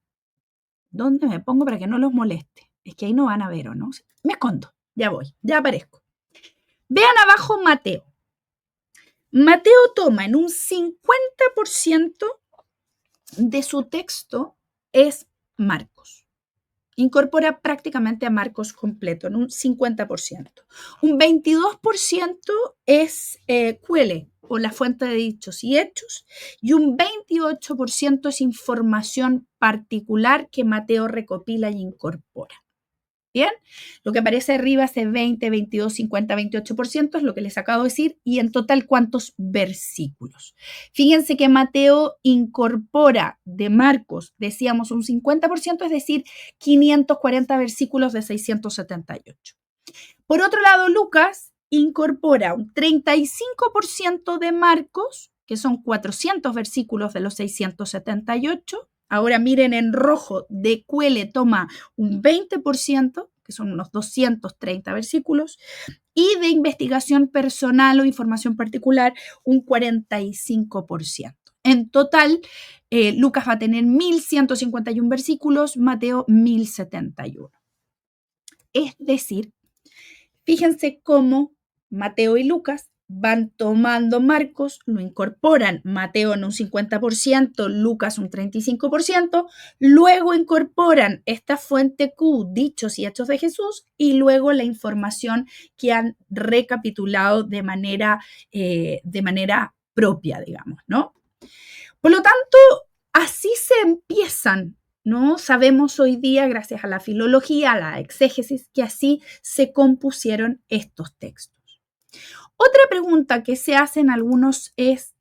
¿Dónde me pongo para que no los moleste? Es que ahí no van a ver, ¿o no? Me escondo, ya voy, ya aparezco. Vean abajo Mateo. Mateo toma en un 50% de su texto es Marcos. Incorpora prácticamente a Marcos completo, en un 50%. Un 22% es QL, o la fuente de dichos y hechos, y un 28% es información particular que Mateo recopila y incorpora. Bien, lo que aparece arriba, ese 20, 22, 50, 28% es lo que les acabo de decir, y en total, ¿cuántos versículos? Fíjense que Mateo incorpora de Marcos, decíamos, un 50%, es decir, 540 versículos de 678. Por otro lado, Lucas incorpora un 35% de Marcos, que son 400 versículos de los 678. Ahora miren en rojo, de QL toma un 20%, que son unos 230 versículos, y de investigación personal o información particular, un 45%. En total, Lucas va a tener 1.151 versículos, Mateo 1.071. Es decir, fíjense cómo Mateo y Lucas van tomando Marcos, lo incorporan, Mateo en un 50%, Lucas un 35%, luego incorporan esta fuente Q, dichos y hechos de Jesús, y luego la información que han recapitulado de manera propia, digamos, ¿no? Por lo tanto, así se empiezan, ¿no? Sabemos hoy día, gracias a la filología, a la exégesis, que así se compusieron estos textos. Otra pregunta que se hacen algunos es,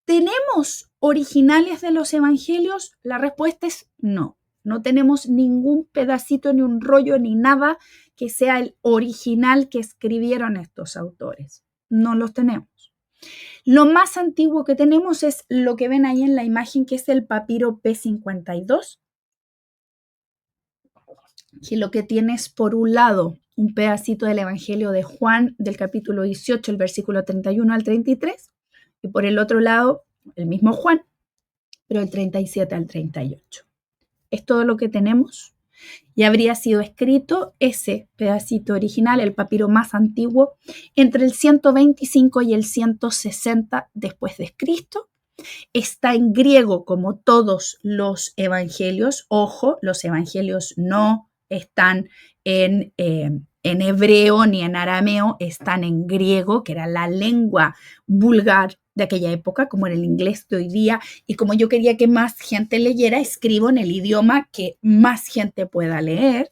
¿tenemos originales de los evangelios? La respuesta es no. No tenemos ningún pedacito, ni un rollo, ni nada que sea el original que escribieron estos autores. No los tenemos. Lo más antiguo que tenemos es lo que ven ahí en la imagen, que es el papiro P52, que lo que tiene es, por un lado, un pedacito del Evangelio de Juan, del capítulo 18, el versículo 31 al 33, y por el otro lado, el mismo Juan, pero el 37 al 38. Es todo lo que tenemos, y habría sido escrito ese pedacito original, el papiro más antiguo, entre el 125 y el 160 después de Cristo. Está en griego como todos los evangelios. Ojo, los evangelios no están en hebreo ni en arameo, están en griego, que era la lengua vulgar de aquella época, como en el inglés de hoy día, y como yo quería que más gente leyera, escribo en el idioma que más gente pueda leer,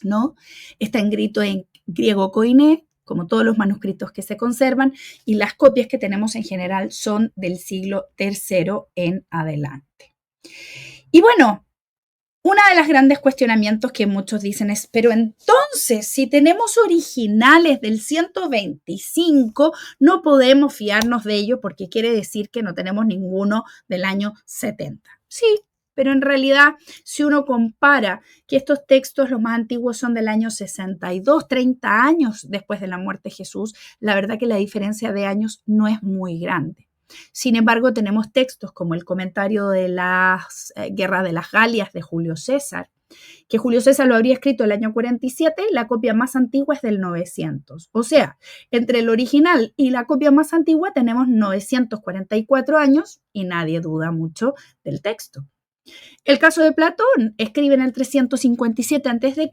¿no? Está escrito en griego koiné, como todos los manuscritos que se conservan, y las copias que tenemos en general son del siglo III en adelante. Y bueno, uno de los grandes cuestionamientos que muchos dicen es, pero entonces, si tenemos originales del 125, no podemos fiarnos de ello porque quiere decir que no tenemos ninguno del año 70. Sí, pero en realidad, si uno compara que estos textos, los más antiguos, son del año 62, 30 años después de la muerte de Jesús, la verdad que la diferencia de años no es muy grande. Sin embargo, tenemos textos como el comentario de la Guerra de las Galias de Julio César, que Julio César lo habría escrito el año 47, la copia más antigua es del 900. O sea, entre el original y la copia más antigua tenemos 944 años y nadie duda mucho del texto. El caso de Platón, escribe en el 357 a.C.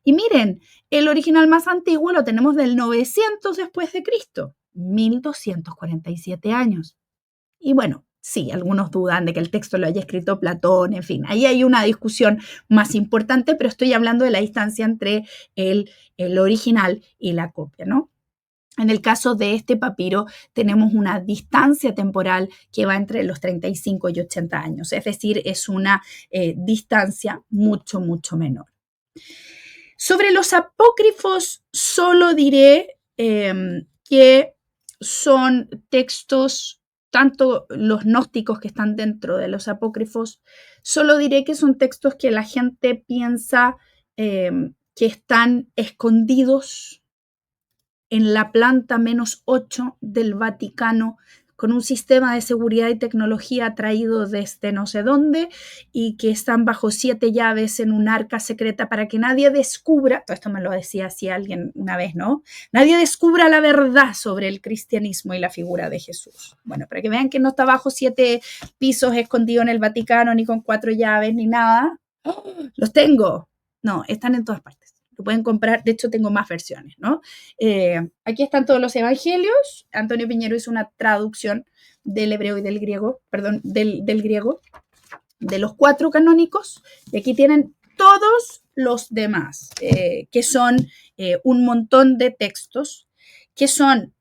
y miren, el original más antiguo lo tenemos del 900 después de Cristo. 1247 años. Y bueno, sí, algunos dudan de que el texto lo haya escrito Platón, en fin, ahí hay una discusión más importante, pero estoy hablando de la distancia entre el original y la copia, ¿no? En el caso de este papiro tenemos una distancia temporal que va entre los 35 y 80 años, es decir, es una distancia mucho, mucho menor. Sobre los apócrifos solo diré que son textos, tanto los gnósticos que están dentro de los apócrifos, solo diré que son textos que la gente piensa que están escondidos en la planta -8 del Vaticano, con un sistema de seguridad y tecnología traído desde no sé dónde y que están bajo 7 llaves en un arca secreta para que nadie descubra, todo esto me lo decía así alguien una vez, ¿no? Nadie descubra la verdad sobre el cristianismo y la figura de Jesús. Bueno, para que vean que no está bajo 7 pisos escondido en el Vaticano, ni con 4 llaves, ni nada. ¡Oh, los tengo! No, están en todas partes. Lo pueden comprar, de hecho tengo más versiones, ¿no? Aquí están todos los evangelios. Antonio Piñero hizo una traducción del hebreo y del griego, perdón, del griego, de los 4 canónicos, y aquí tienen todos los demás, que son un montón de textos, que son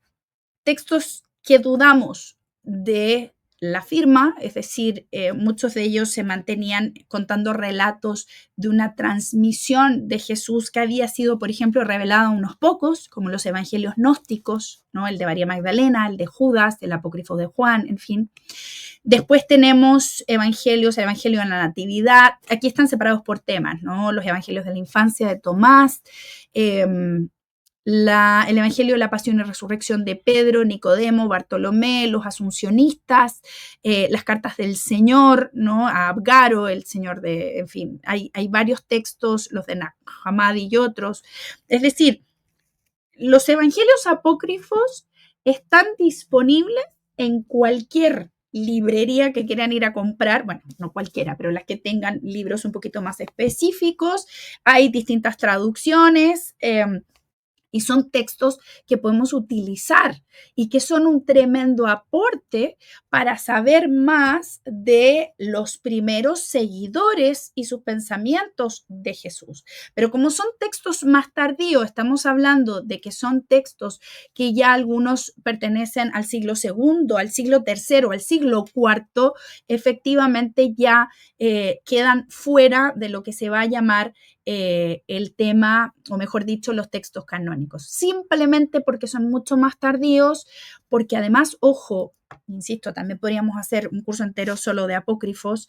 textos que dudamos de la firma, es decir, muchos de ellos se mantenían contando relatos de una transmisión de Jesús que había sido, por ejemplo, revelada a unos pocos, como los evangelios gnósticos, ¿no? El de María Magdalena, el de Judas, el apócrifo de Juan, en fin. Después tenemos evangelios, el evangelio de la Natividad, aquí están separados por temas, ¿no? Los evangelios de la infancia de Tomás, el evangelio de la pasión y resurrección de Pedro, Nicodemo, Bartolomé, los asuncionistas, las cartas del Señor, ¿no? A Abgaro, el Señor de, en fin, hay varios textos, los de Nag Hammadi y otros. Es decir, los evangelios apócrifos están disponibles en cualquier librería que quieran ir a comprar, bueno, no cualquiera, pero las que tengan libros un poquito más específicos. Hay distintas traducciones, y son textos que podemos utilizar y que son un tremendo aporte para saber más de los primeros seguidores y sus pensamientos de Jesús. Pero como son textos más tardíos, estamos hablando de que son textos que ya algunos pertenecen al siglo II, al siglo III, al siglo IV, efectivamente ya quedan fuera de lo que se va a llamar el tema, o mejor dicho, los textos canónicos, simplemente porque son mucho más tardíos, porque además, ojo, insisto, también podríamos hacer un curso entero solo de apócrifos,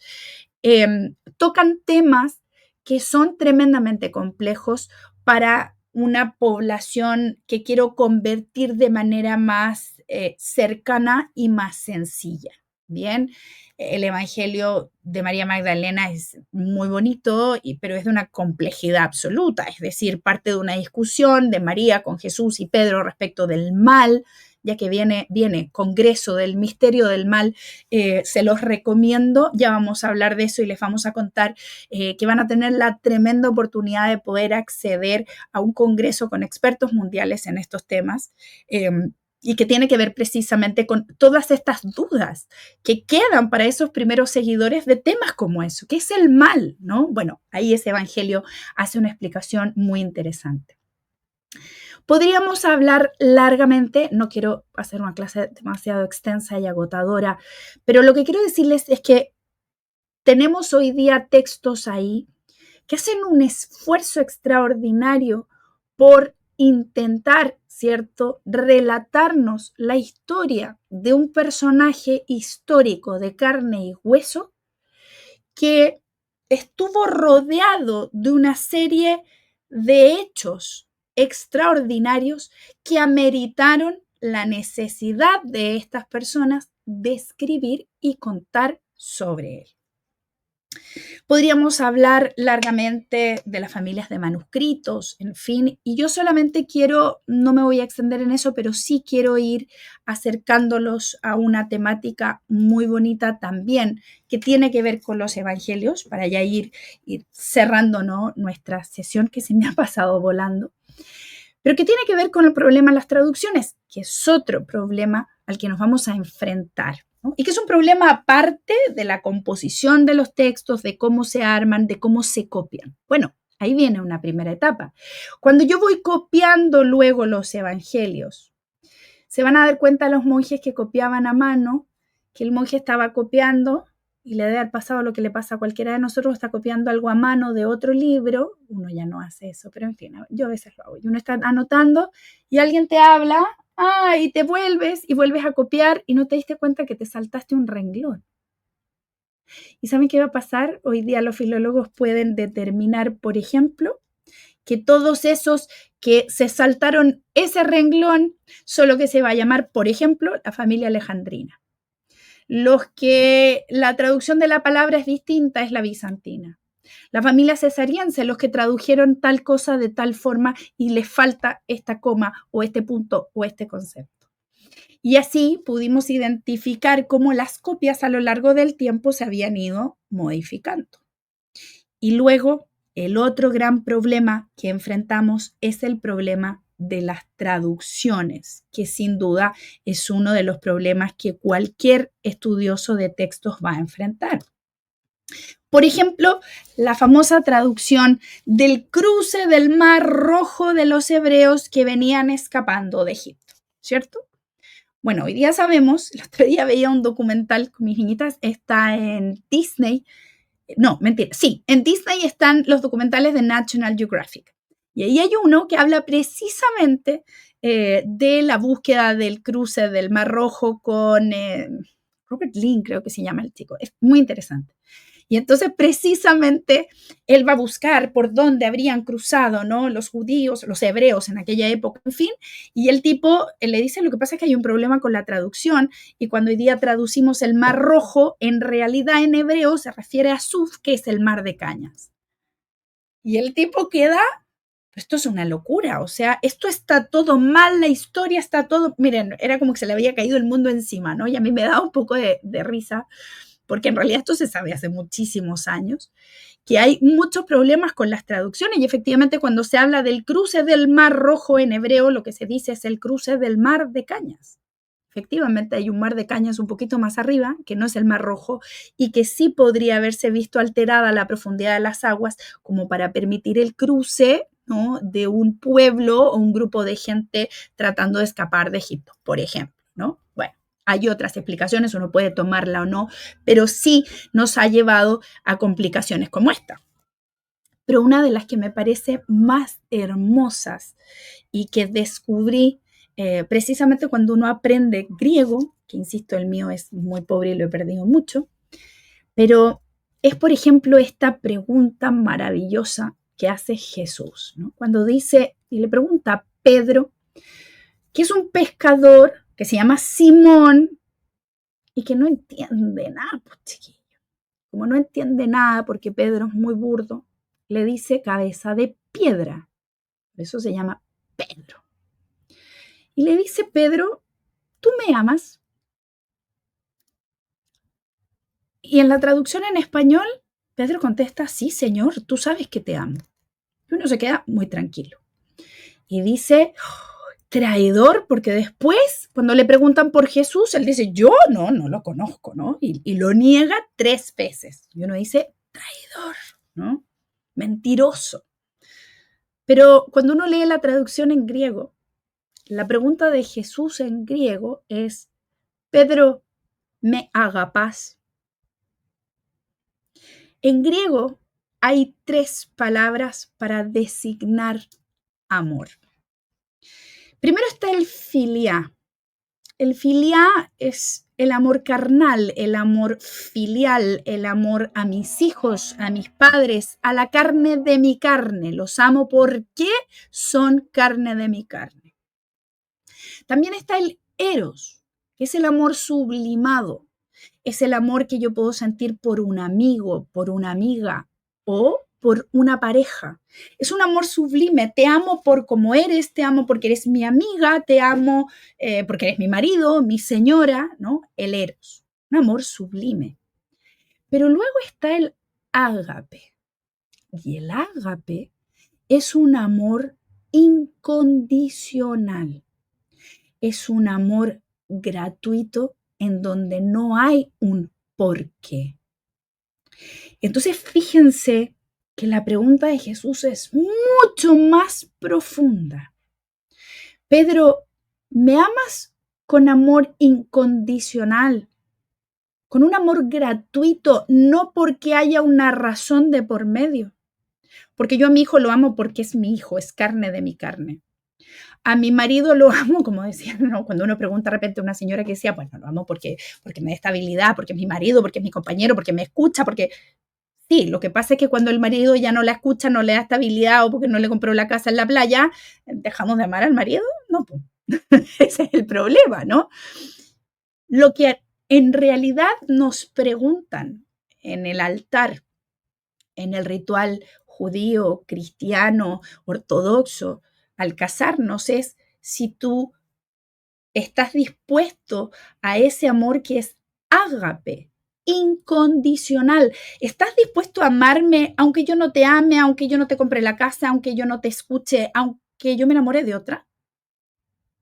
tocan temas que son tremendamente complejos para una población que quiero convertir de manera más cercana y más sencilla. Bien, el Evangelio de María Magdalena es muy bonito, pero es de una complejidad absoluta, es decir, parte de una discusión de María con Jesús y Pedro respecto del mal, ya que viene Congreso del Misterio del Mal, se los recomiendo, ya vamos a hablar de eso y les vamos a contar que van a tener la tremenda oportunidad de poder acceder a un congreso con expertos mundiales en estos temas, y que tiene que ver precisamente con todas estas dudas que quedan para esos primeros seguidores de temas como eso. ¿Qué es el mal? ¿No? Bueno, ahí ese evangelio hace una explicación muy interesante. Podríamos hablar largamente, no quiero hacer una clase demasiado extensa y agotadora, pero lo que quiero decirles es que tenemos hoy día textos ahí que hacen un esfuerzo extraordinario por intentar, ¿cierto?, relatarnos la historia de un personaje histórico de carne y hueso que estuvo rodeado de una serie de hechos extraordinarios que ameritaron la necesidad de estas personas de escribir y contar sobre él. Podríamos hablar largamente de las familias de manuscritos, en fin, y yo solamente no me voy a extender en eso, pero sí quiero ir acercándolos a una temática muy bonita también, que tiene que ver con los evangelios, para ya ir cerrando, ¿no?, nuestra sesión, que se me ha pasado volando, pero que tiene que ver con el problema de las traducciones, que es otro problema al que nos vamos a enfrentar, ¿no? Y que es un problema aparte de la composición de los textos, de cómo se arman, de cómo se copian. Bueno, ahí viene una primera etapa. Cuando yo voy copiando luego los evangelios, se van a dar cuenta los monjes que copiaban a mano, que el monje estaba copiando, y le debe haber pasado lo que le pasa a cualquiera de nosotros, está copiando algo a mano de otro libro. Uno ya no hace eso, pero en fin, yo a veces lo hago. Y uno está anotando y alguien te habla, y te vuelves a copiar y no te diste cuenta que te saltaste un renglón. ¿Y saben qué va a pasar? Hoy día los filólogos pueden determinar, por ejemplo, que todos esos que se saltaron ese renglón son lo que se va a llamar, por ejemplo, la familia alejandrina. Los que la traducción de la palabra es distinta es la bizantina. La familia cesariense, los que tradujeron tal cosa de tal forma y les falta esta coma o este punto o este concepto. Y así pudimos identificar cómo las copias a lo largo del tiempo se habían ido modificando. Y luego, el otro gran problema que enfrentamos es el problema de las traducciones, que sin duda es uno de los problemas que cualquier estudioso de textos va a enfrentar. Por ejemplo, la famosa traducción del cruce del Mar Rojo de los hebreos que venían escapando de Egipto, ¿cierto? Bueno, hoy día sabemos, el otro día veía un documental con mis niñitas, está en Disney. No, mentira, sí, en Disney están los documentales de National Geographic. Y ahí hay uno que habla precisamente de la búsqueda del cruce del Mar Rojo con Robert Lin, creo que se llama el chico. Es muy interesante. Y entonces precisamente él va a buscar por dónde habrían cruzado, ¿no?, los judíos, los hebreos en aquella época, en fin, y el tipo le dice, lo que pasa es que hay un problema con la traducción, y cuando hoy día traducimos el Mar Rojo, en realidad en hebreo se refiere a Suf, que es el mar de cañas. Y el tipo queda, esto es una locura, o sea, esto está todo mal, la historia está todo, miren, era como que se le había caído el mundo encima, ¿no? Y a mí me da un poco de risa, porque en realidad esto se sabe hace muchísimos años, que hay muchos problemas con las traducciones y efectivamente cuando se habla del cruce del Mar Rojo en hebreo, lo que se dice es el cruce del Mar de Cañas. Efectivamente hay un mar de cañas un poquito más arriba, que no es el Mar Rojo, y que sí podría haberse visto alterada la profundidad de las aguas como para permitir el cruce, ¿no?, de un pueblo o un grupo de gente tratando de escapar de Egipto, por ejemplo, ¿no? Bueno. Hay otras explicaciones, uno puede tomarla o no, pero sí nos ha llevado a complicaciones como esta. Pero una de las que me parece más hermosas y que descubrí precisamente cuando uno aprende griego, que insisto, el mío es muy pobre y lo he perdido mucho, pero es, por ejemplo, esta pregunta maravillosa que hace Jesús, ¿no? Cuando dice, y le pregunta a Pedro, que es un pescador que se llama Simón y que no entiende nada, pues chiquillo. Como no entiende nada porque Pedro es muy burdo, le dice cabeza de piedra. Por eso se llama Pedro. Y le dice Pedro, ¿tú me amas? Y en la traducción en español, Pedro contesta, sí, Señor, tú sabes que te amo. Y uno se queda muy tranquilo. Y dice, traidor, porque después, cuando le preguntan por Jesús, él dice, yo no lo conozco, ¿no? Y lo niega 3 veces. Y uno dice, traidor, ¿no? Mentiroso. Pero cuando uno lee la traducción en griego, la pregunta de Jesús en griego es, Pedro, ¿me agapas? En griego hay 3 palabras para designar amor. Primero está el filiá. El filiá es el amor carnal, el amor filial, el amor a mis hijos, a mis padres, a la carne de mi carne. Los amo porque son carne de mi carne. También está el eros, que es el amor sublimado. Es el amor que yo puedo sentir por un amigo, por una amiga o por una pareja. Es un amor sublime. Te amo por como eres, te amo porque eres mi amiga, te amo porque eres mi marido, mi señora, ¿no? El eros. Un amor sublime. Pero luego está el ágape. Y el ágape es un amor incondicional. Es un amor gratuito en donde no hay un por qué. Entonces, fíjense que la pregunta de Jesús es mucho más profunda. Pedro, ¿me amas con amor incondicional? Con un amor gratuito, no porque haya una razón de por medio. Porque yo a mi hijo lo amo porque es mi hijo, es carne de mi carne. A mi marido lo amo, como decía, ¿no? Cuando uno pregunta de repente a una señora que decía, bueno, lo amo porque me da estabilidad, porque es mi marido, porque es mi compañero, porque me escucha, porque... Sí, lo que pasa es que cuando el marido ya no la escucha, no le da estabilidad o porque no le compró la casa en la playa, ¿dejamos de amar al marido? No, pues. Ese es el problema, ¿no? Lo que en realidad nos preguntan en el altar, en el ritual judío, cristiano, ortodoxo, al casarnos es si tú estás dispuesto a ese amor que es ágape, incondicional. ¿Estás dispuesto a amarme aunque yo no te ame, aunque yo no te compre la casa, aunque yo no te escuche, aunque yo me enamore de otra?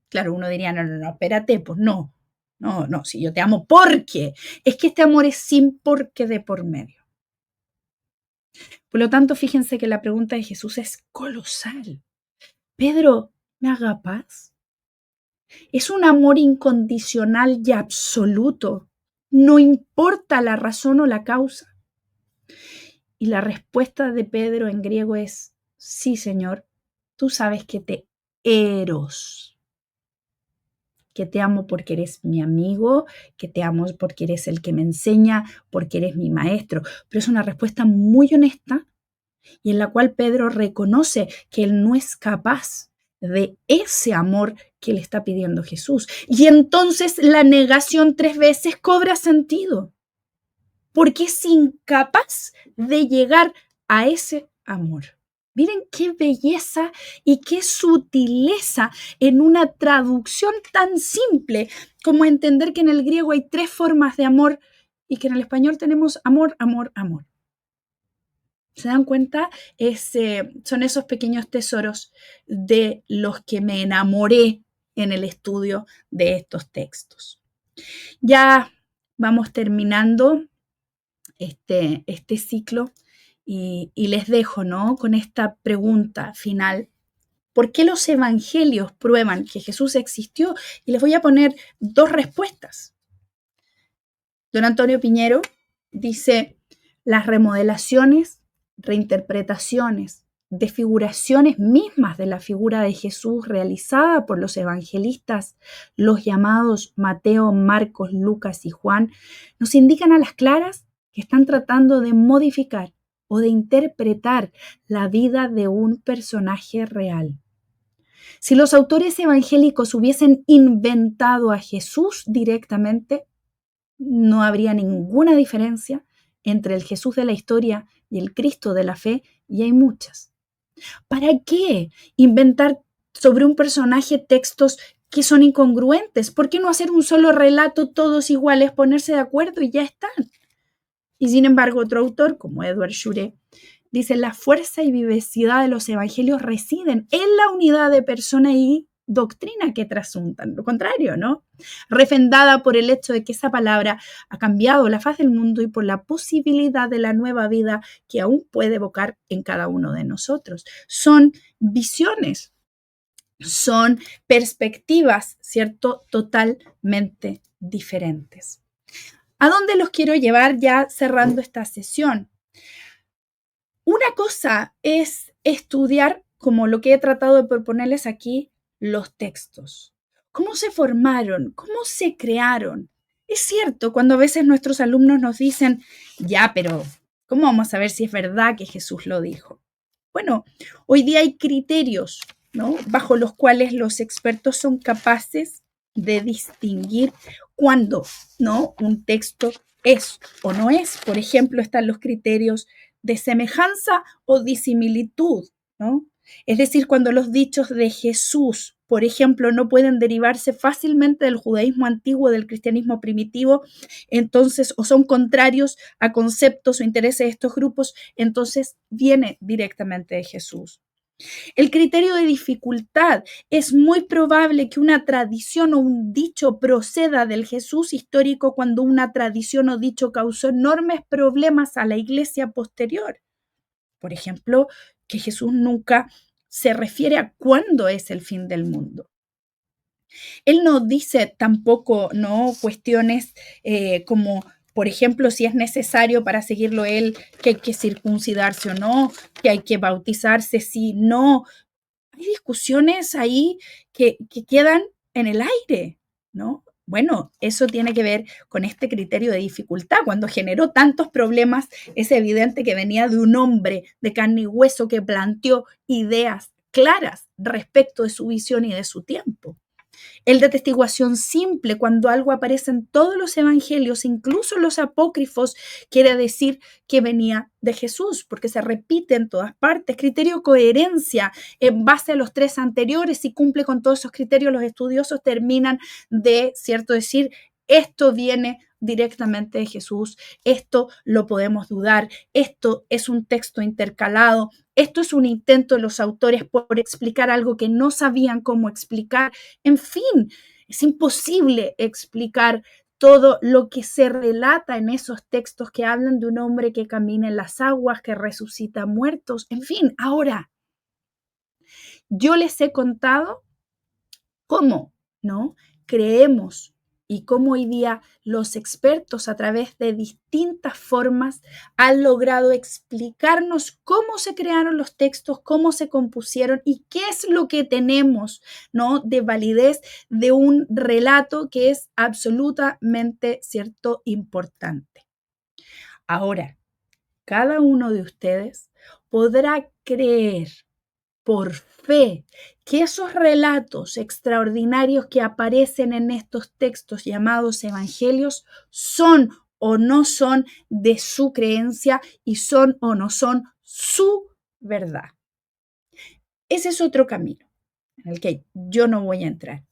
Claro, uno diría, no, espérate, pues no, si yo te amo, ¿por qué? Es que este amor es sin por qué de por medio. Por lo tanto, fíjense que la pregunta de Jesús es colosal. Pedro, ¿me haga paz? Es un amor incondicional y absoluto. No importa la razón o la causa. Y la respuesta de Pedro en griego es, sí, Señor, tú sabes que te eros, que te amo porque eres mi amigo, que te amo porque eres el que me enseña, porque eres mi maestro. Pero es una respuesta muy honesta y en la cual Pedro reconoce que él no es capaz de ese amor que le está pidiendo Jesús. Y entonces la negación 3 veces cobra sentido, porque es incapaz de llegar a ese amor. Miren qué belleza y qué sutileza en una traducción tan simple como entender que en el griego hay 3 formas de amor y que en el español tenemos amor, amor, amor. ¿Se dan cuenta? Son esos pequeños tesoros de los que me enamoré en el estudio de estos textos. Ya vamos terminando este ciclo y les dejo, ¿no?, con esta pregunta final. ¿Por qué los evangelios prueban que Jesús existió? Y les voy a poner 2 respuestas. Don Antonio Piñero dice, las remodelaciones, reinterpretaciones, desfiguraciones mismas de la figura de Jesús realizada por los evangelistas, los llamados Mateo, Marcos, Lucas y Juan, nos indican a las claras que están tratando de modificar o de interpretar la vida de un personaje real. Si los autores evangélicos hubiesen inventado a Jesús directamente, no habría ninguna diferencia entre el Jesús de la historia y el Cristo de la fe, y hay muchas. ¿Para qué inventar sobre un personaje textos que son incongruentes? ¿Por qué no hacer un solo relato todos iguales, ponerse de acuerdo y ya están? Y sin embargo, otro autor, como Edward Shure, dice, la fuerza y vivacidad de los evangelios residen en la unidad de persona y doctrina que trasuntan. Lo contrario, ¿no? Refrendada por el hecho de que esa palabra ha cambiado la faz del mundo y por la posibilidad de la nueva vida que aún puede evocar en cada uno de nosotros. Son visiones, son perspectivas, ¿cierto?, totalmente diferentes. ¿A dónde los quiero llevar ya cerrando esta sesión? Una cosa es estudiar, como lo que he tratado de proponerles aquí, los textos. ¿Cómo se formaron? ¿Cómo se crearon? Es cierto, cuando a veces nuestros alumnos nos dicen, ya, pero ¿cómo vamos a ver si es verdad que Jesús lo dijo? Bueno, hoy día hay criterios, ¿no?, bajo los cuales los expertos son capaces de distinguir cuándo, ¿no?, un texto es o no es. Por ejemplo, están los criterios de semejanza o disimilitud, ¿no? Es decir, cuando los dichos de Jesús, por ejemplo, no pueden derivarse fácilmente del judaísmo antiguo o del cristianismo primitivo, entonces, o son contrarios a conceptos o intereses de estos grupos, entonces viene directamente de Jesús. El criterio de dificultad, es muy probable que una tradición o un dicho proceda del Jesús histórico cuando una tradición o dicho causó enormes problemas a la iglesia posterior. Por ejemplo, que Jesús nunca se refiere a cuándo es el fin del mundo. Él no dice tampoco, ¿no?, cuestiones como, por ejemplo, si es necesario para seguirlo él, que hay que circuncidarse o no, que hay que bautizarse, si no. Hay discusiones ahí que quedan en el aire, ¿no? Bueno, eso tiene que ver con este criterio de dificultad. Cuando generó tantos problemas, es evidente que venía de un hombre de carne y hueso que planteó ideas claras respecto de su visión y de su tiempo. El de atestiguación simple, cuando algo aparece en todos los evangelios, incluso los apócrifos, quiere decir que venía de Jesús, porque se repite en todas partes. Criterio coherencia, en base a los 3 anteriores, si cumple con todos esos criterios, los estudiosos terminan de, ¿cierto?, decir, esto viene directamente de Jesús, esto lo podemos dudar, esto es un texto intercalado, esto es un intento de los autores por explicar algo que no sabían cómo explicar. En fin, es imposible explicar todo lo que se relata en esos textos que hablan de un hombre que camina en las aguas, que resucita muertos. En fin, ahora, yo les he contado cómo, ¿no? Creemos y cómo hoy día los expertos a través de distintas formas han logrado explicarnos cómo se crearon los textos, cómo se compusieron y qué es lo que tenemos, ¿no? De validez de un relato que es absolutamente cierto, importante. Ahora, cada uno de ustedes podrá creer por fe que esos relatos extraordinarios que aparecen en estos textos llamados evangelios son o no son de su creencia y son o no son su verdad. Ese es otro camino en el que yo no voy a entrar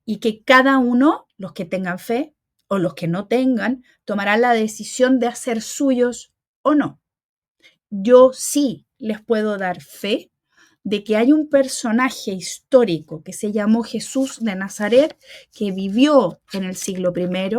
y que cada uno, los que tengan fe o los que no tengan, tomarán la decisión de hacer suyos o no. Yo sí les puedo dar fe de que hay un personaje histórico que se llamó Jesús de Nazaret, que vivió en el siglo I,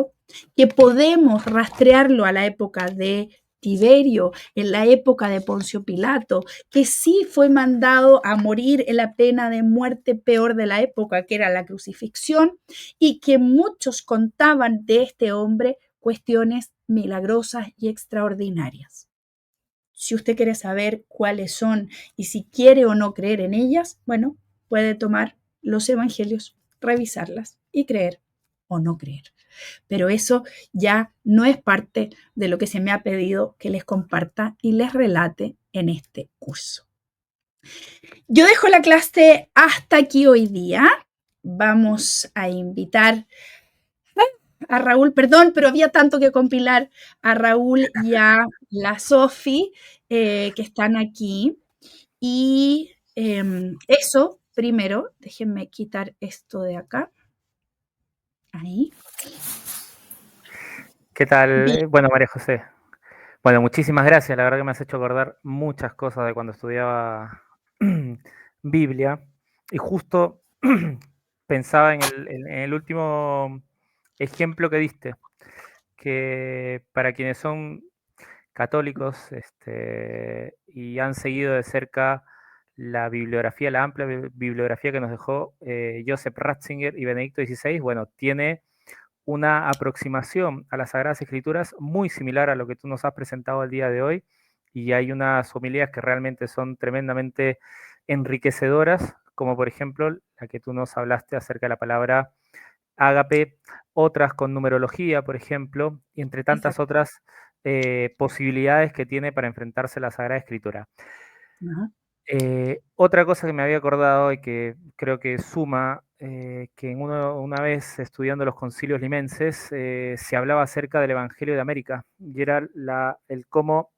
que podemos rastrearlo a la época de Tiberio, en la época de Poncio Pilato, que sí fue mandado a morir en la pena de muerte peor de la época, que era la crucifixión, y que muchos contaban de este hombre cuestiones milagrosas y extraordinarias. Si usted quiere saber cuáles son y si quiere o no creer en ellas, bueno, puede tomar los evangelios, revisarlas y creer o no creer. Pero eso ya no es parte de lo que se me ha pedido que les comparta y les relate en este curso. Yo dejo la clase hasta aquí hoy día. Vamos a invitar a Raúl, perdón, pero había tanto que compilar, a Raúl y a la Sofi, que están aquí. Y eso, primero, déjenme quitar esto de acá. Ahí. ¿Qué tal? Bien. Bueno, María José. Bueno, muchísimas gracias. La verdad que me has hecho acordar muchas cosas de cuando estudiaba Biblia. Y justo pensaba en el último ejemplo que diste, que para quienes son católicos y han seguido de cerca la bibliografía, la amplia bibliografía que nos dejó Joseph Ratzinger y Benedicto XVI, bueno, tiene una aproximación a las Sagradas Escrituras muy similar a lo que tú nos has presentado el día de hoy, y hay unas homilías que realmente son tremendamente enriquecedoras, como por ejemplo la que tú nos hablaste acerca de la palabra ágape, otras con numerología, por ejemplo, y entre tantas otras posibilidades que tiene para enfrentarse a la Sagrada Escritura. Ajá. Otra cosa que me había acordado y que creo que suma, que una vez estudiando los concilios limenses, se hablaba acerca del Evangelio de América, y era el cómo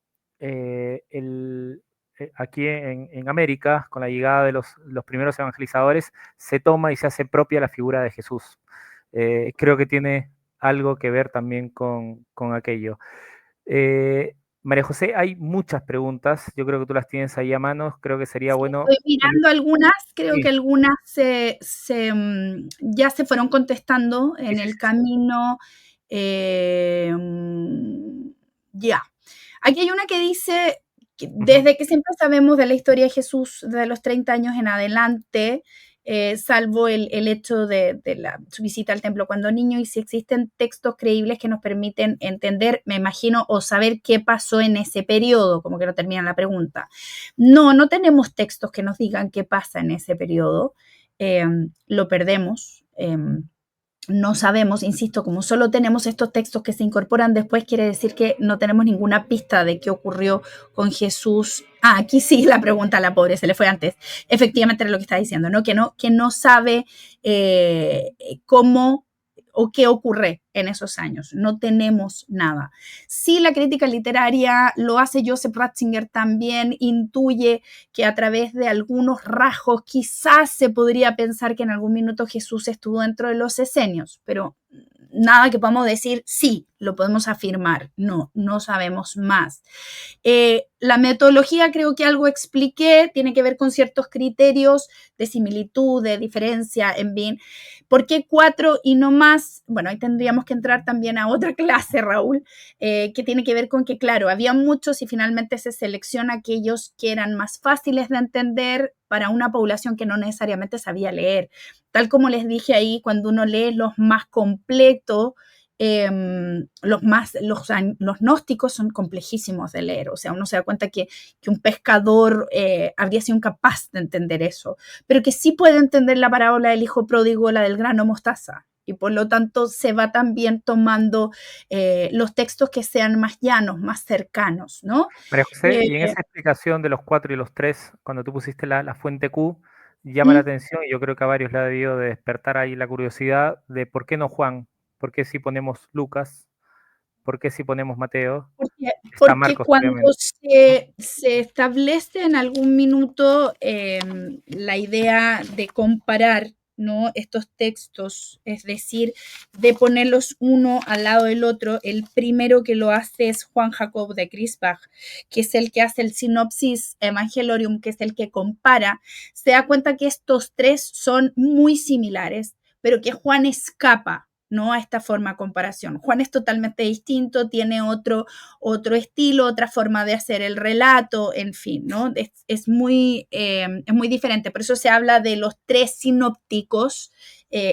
aquí en América, con la llegada de los primeros evangelizadores, se toma y se hace propia la figura de Jesús. Creo que tiene algo que ver también con aquello. María José, hay muchas preguntas, yo creo que tú las tienes ahí a mano, creo que sería bueno... Estoy mirando algunas, creo Sí. que algunas ya se fueron contestando en Sí, el sí. camino. Ya. Aquí hay una que dice, que desde que siempre sabemos de la historia de Jesús, de los 30 años en adelante, salvo el hecho de su visita al templo cuando niño, y si existen textos creíbles que nos permiten entender, me imagino, o saber qué pasó en ese periodo, como que no termina la pregunta. No tenemos textos que nos digan qué pasa en ese periodo, lo perdemos. No sabemos, insisto, como solo tenemos estos textos que se incorporan después, quiere decir que no tenemos ninguna pista de qué ocurrió con Jesús. Aquí sí la pregunta a la pobre, se le fue antes. Efectivamente era lo que está diciendo, ¿no? Que no sabe cómo o qué ocurre en esos años. No tenemos nada. Sí, la crítica literaria lo hace Joseph Ratzinger también, intuye que a través de algunos rasgos quizás se podría pensar que en algún minuto Jesús estuvo dentro de los esenios, pero nada que podamos decir, sí, lo podemos afirmar. No, no sabemos más. La metodología, creo que algo expliqué, tiene que ver con ciertos criterios de similitud, de diferencia, en fin. ¿Por qué 4 y no más? Bueno, ahí tendríamos que entrar también a otra clase, Raúl, que tiene que ver con que, claro, había muchos y finalmente se selecciona aquellos que eran más fáciles de entender para una población que no necesariamente sabía leer. Tal como les dije ahí, cuando uno lee los más completos, los gnósticos son complejísimos de leer, o sea, uno se da cuenta que un pescador habría sido incapaz de entender eso, pero que sí puede entender la parábola del hijo pródigo, la del grano mostaza, y por lo tanto se va también tomando los textos que sean más llanos, más cercanos, ¿no? María José, y en esa explicación de los 4 y los 3, cuando tú pusiste la fuente Q, llama la atención, y yo creo que a varios le ha debido de despertar ahí la curiosidad de por qué no Juan, por qué si ponemos Lucas, por qué si ponemos Mateo. Porque Marcos, cuando obviamente. se establece en algún minuto la idea de comparar, ¿no?, estos textos, es decir, de ponerlos uno al lado del otro, el primero que lo hace es Juan Jacob de Griesbach, que es el que hace el Synopsis Evangelium, que es el que compara, se da cuenta que estos tres son muy similares, pero que Juan escapa, ¿no?, a esta forma de comparación. Juan es totalmente distinto, tiene otro estilo, otra forma de hacer el relato, en fin, ¿no? Es muy diferente. Por eso se habla de los 3 sinópticos,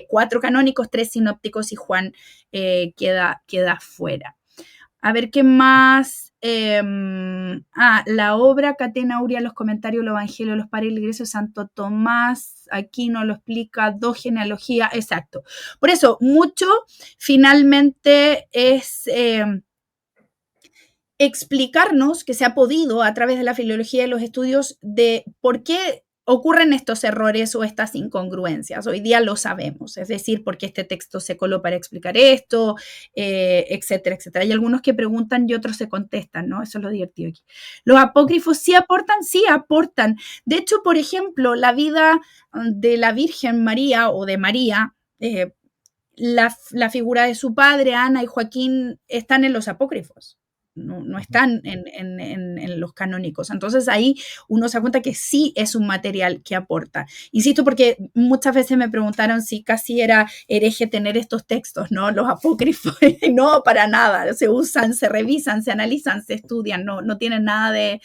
4 canónicos, 3 sinópticos, y Juan queda fuera. A ver, ¿qué más? La obra Catena Aurea, los comentarios, los evangelios, los padres de la iglesia, Santo Tomás, aquí no lo explica, 2 genealogías, exacto. Por eso, mucho finalmente es explicarnos, que se ha podido a través de la filología y los estudios, de por qué ocurren estos errores o estas incongruencias. Hoy día lo sabemos, es decir, por qué este texto se coló para explicar esto, etcétera, etcétera. Hay algunos que preguntan y otros se contestan, ¿no? Eso es lo divertido aquí. ¿Los apócrifos sí aportan? Sí aportan. De hecho, por ejemplo, la vida de la Virgen María o de María, la figura de su padre, Ana y Joaquín, están en los apócrifos. No están en los canónicos. Entonces ahí uno se da cuenta que sí es un material que aporta. Insisto, porque muchas veces me preguntaron si casi era hereje tener estos textos, ¿no? Los apócrifos. No, para nada. Se usan, se revisan, se analizan, se estudian. No tienen nada de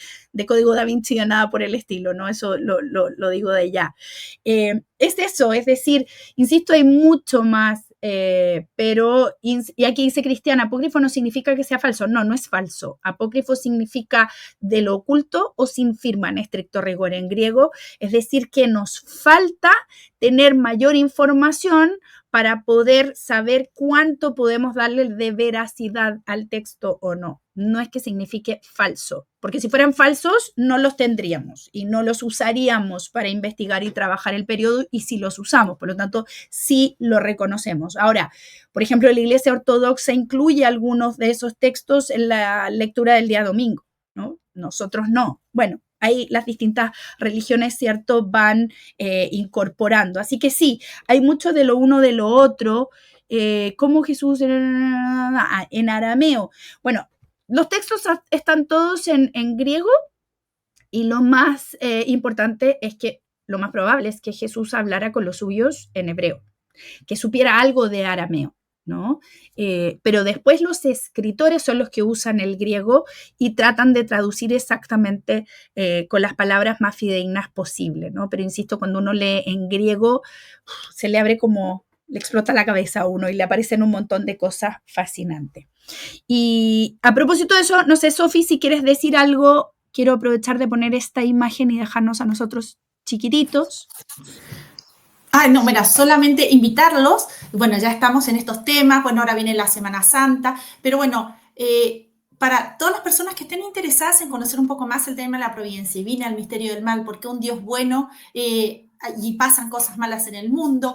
código da Vinci o nada por el estilo, ¿no? Eso lo digo de ya. Es eso, es decir, insisto, hay mucho más. Pero, y aquí dice Cristiana, apócrifo no significa que sea falso. No es falso. Apócrifo significa de lo oculto o sin firma en estricto rigor en griego. Es decir, que nos falta tener mayor información para poder saber cuánto podemos darle de veracidad al texto o no. No es que signifique falso, porque si fueran falsos no los tendríamos y no los usaríamos para investigar y trabajar el periodo, y sí los usamos, por lo tanto sí lo reconocemos. Ahora, por ejemplo, la Iglesia Ortodoxa incluye algunos de esos textos en la lectura del día domingo, ¿no? Nosotros no. Bueno, ahí las distintas religiones, ¿cierto?, van incorporando. Así que sí, hay mucho de lo uno de lo otro. ¿Cómo Jesús en arameo? Bueno, los textos están todos en griego, y lo más importante es que lo más probable es que Jesús hablara con los suyos en hebreo, que supiera algo de arameo, ¿no? Pero después los escritores son los que usan el griego y tratan de traducir exactamente con las palabras más fidedignas posible, ¿no? Pero insisto, cuando uno lee en griego, se le abre como, le explota la cabeza a uno y le aparecen un montón de cosas fascinantes. Y a propósito de eso, no sé, Sofi, si quieres decir algo, quiero aprovechar de poner esta imagen y dejarnos a nosotros chiquititos. No, mira, solamente invitarlos. Bueno, ya estamos en estos temas. Bueno, ahora viene la Semana Santa, pero bueno, para todas las personas que estén interesadas en conocer un poco más el tema de la providencia divina, el misterio del mal, porque un Dios bueno y pasan cosas malas en el mundo,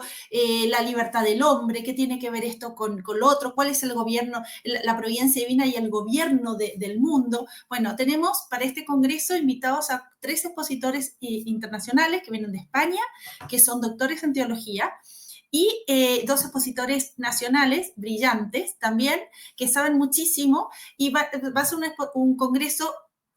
la libertad del hombre, ¿qué tiene que ver esto con lo otro? ¿Cuál es el gobierno, la providencia divina y el gobierno del mundo? Bueno, tenemos para este congreso invitados a 3 expositores internacionales que vienen de España, que son doctores en teología. y 2 expositores nacionales brillantes también, que saben muchísimo, y va a ser un congreso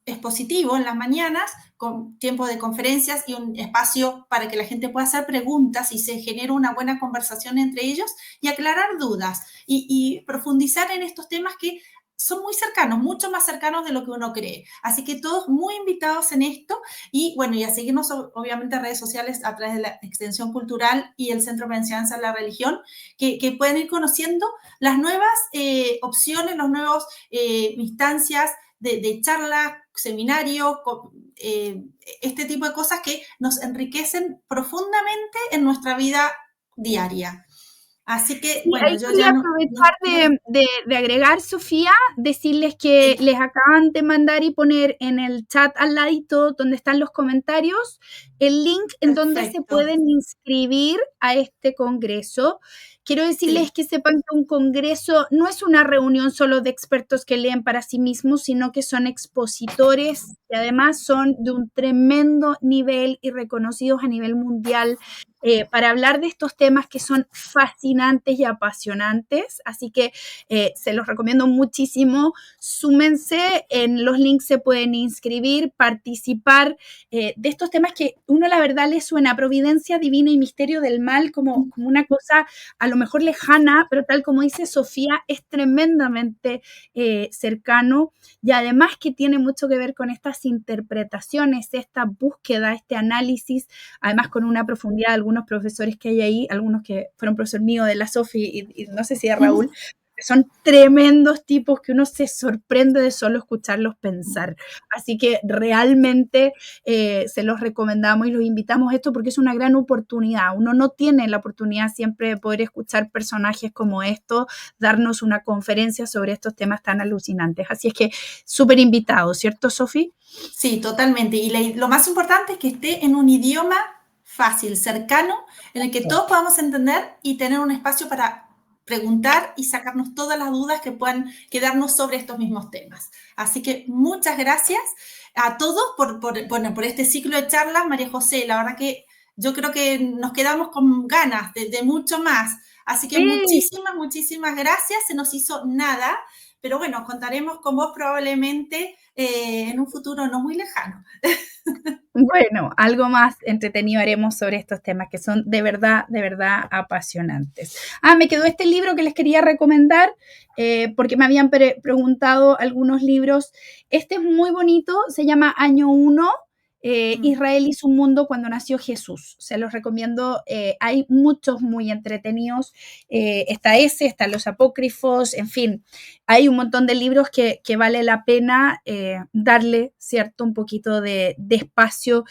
expositivo en las mañanas, con tiempo de conferencias y un espacio para que la gente pueda hacer preguntas y se genere una buena conversación entre ellos y aclarar dudas y profundizar en estos temas que son muy cercanos, mucho más cercanos de lo que uno cree. Así que todos muy invitados en esto y bueno, y a seguirnos obviamente en redes sociales a través de la Extensión Cultural y el Centro para Enseñanza de la Religión, que pueden ir conociendo las nuevas opciones, las nuevas instancias de charlas, seminarios, este tipo de cosas que nos enriquecen profundamente en nuestra vida diaria. Así que, sí, bueno, ahí yo quería ya aprovechar de agregar, Sofía, decirles que Sí. les acaban de mandar y poner en el chat al ladito donde están los comentarios el link en donde se Perfecto. pueden inscribir a este congreso. Quiero decirles Sí. que sepan que un congreso no es una reunión solo de expertos que leen para sí mismos, sino que son expositores que además son de un tremendo nivel y reconocidos a nivel mundial para hablar de estos temas que son fascinantes y apasionantes. Así que se los recomiendo muchísimo. Súmense, en los links se pueden inscribir, participar de estos temas que uno la verdad le suena a providencia divina y misterio del mal como una cosa a lo mejor lejana, pero tal como dice Sofía, es tremendamente cercano y además que tiene mucho que ver con estas interpretaciones, esta búsqueda, este análisis, además con una profundidad de algunos profesores que hay ahí, algunos que fueron profesor mío de la Sofi y no sé si de Raúl, que son tremendos tipos que uno se sorprende de solo escucharlos pensar. Así que realmente se los recomendamos y los invitamos a esto porque es una gran oportunidad. Uno no tiene la oportunidad siempre de poder escuchar personajes como estos, darnos una conferencia sobre estos temas tan alucinantes. Así es que súper invitado, ¿cierto, Sofi? Sí, totalmente. Y lo más importante es que esté en un idioma fácil, cercano, en el que todos podamos entender y tener un espacio para preguntar y sacarnos todas las dudas que puedan quedarnos sobre estos mismos temas. Así que muchas gracias a todos por este ciclo de charlas, María José. La verdad que yo creo que nos quedamos con ganas de mucho más. Así que Sí. muchísimas gracias. Se nos hizo nada, pero bueno, contaremos con vos probablemente en un futuro no muy lejano. Bueno, algo más entretenido haremos sobre estos temas que son de verdad apasionantes. Me quedó este libro que les quería recomendar porque me habían preguntado algunos libros. Este es muy bonito, se llama Año 1. Israel y su mundo cuando nació Jesús. Se los recomiendo. Hay muchos muy entretenidos. Está ese, están los apócrifos, en fin. Hay un montón de libros que vale la pena darle, ¿cierto? Un poquito de espacio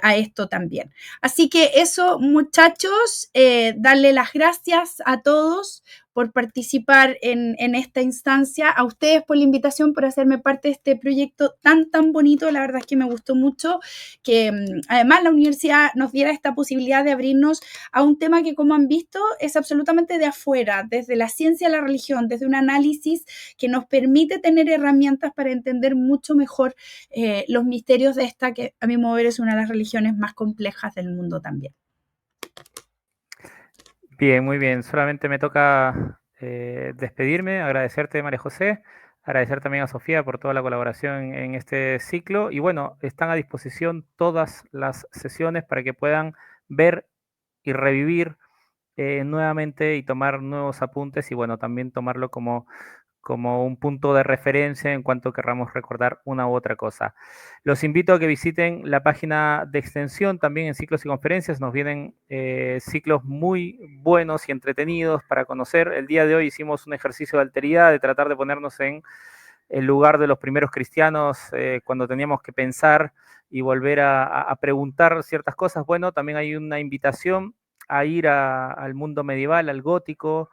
a esto también. Así que eso, muchachos, darle las gracias a todos por participar en esta instancia, a ustedes por la invitación, por hacerme parte de este proyecto tan bonito. La verdad es que me gustó mucho que además la universidad nos diera esta posibilidad de abrirnos a un tema que, como han visto, es absolutamente de afuera, desde la ciencia, la religión, desde un análisis que nos permite tener herramientas para entender mucho mejor los misterios de esta, que a mi modo es una de las religiones más complejas del mundo también. Bien, muy bien. Solamente me toca despedirme, agradecerte, María José, agradecer también a Sofía por toda la colaboración en este ciclo. Y bueno, están a disposición todas las sesiones para que puedan ver y revivir nuevamente y tomar nuevos apuntes y bueno, también tomarlo como un punto de referencia en cuanto querramos recordar una u otra cosa. Los invito a que visiten la página de extensión también en ciclos y conferencias. Nos vienen ciclos muy buenos y entretenidos para conocer. El día de hoy hicimos un ejercicio de alteridad, de tratar de ponernos en el lugar de los primeros cristianos cuando teníamos que pensar y volver a preguntar ciertas cosas. Bueno, también hay una invitación a ir al mundo medieval, al gótico,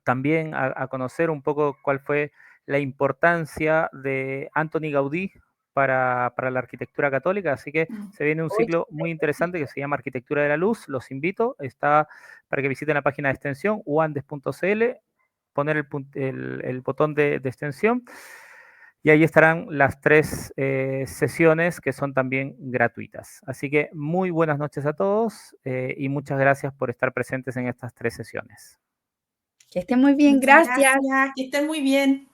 también a conocer un poco cuál fue la importancia de Antoni Gaudí para la arquitectura católica, así que se viene un ciclo muy interesante que se llama Arquitectura de la Luz, los invito, está para que visiten la página de extensión, uandes.cl, poner el botón de extensión, Y ahí estarán las 3 sesiones que son también gratuitas. Así que muy buenas noches a todos y muchas gracias por estar presentes en estas 3 sesiones. Que estén muy bien, Muchas gracias. gracias, que estén muy bien.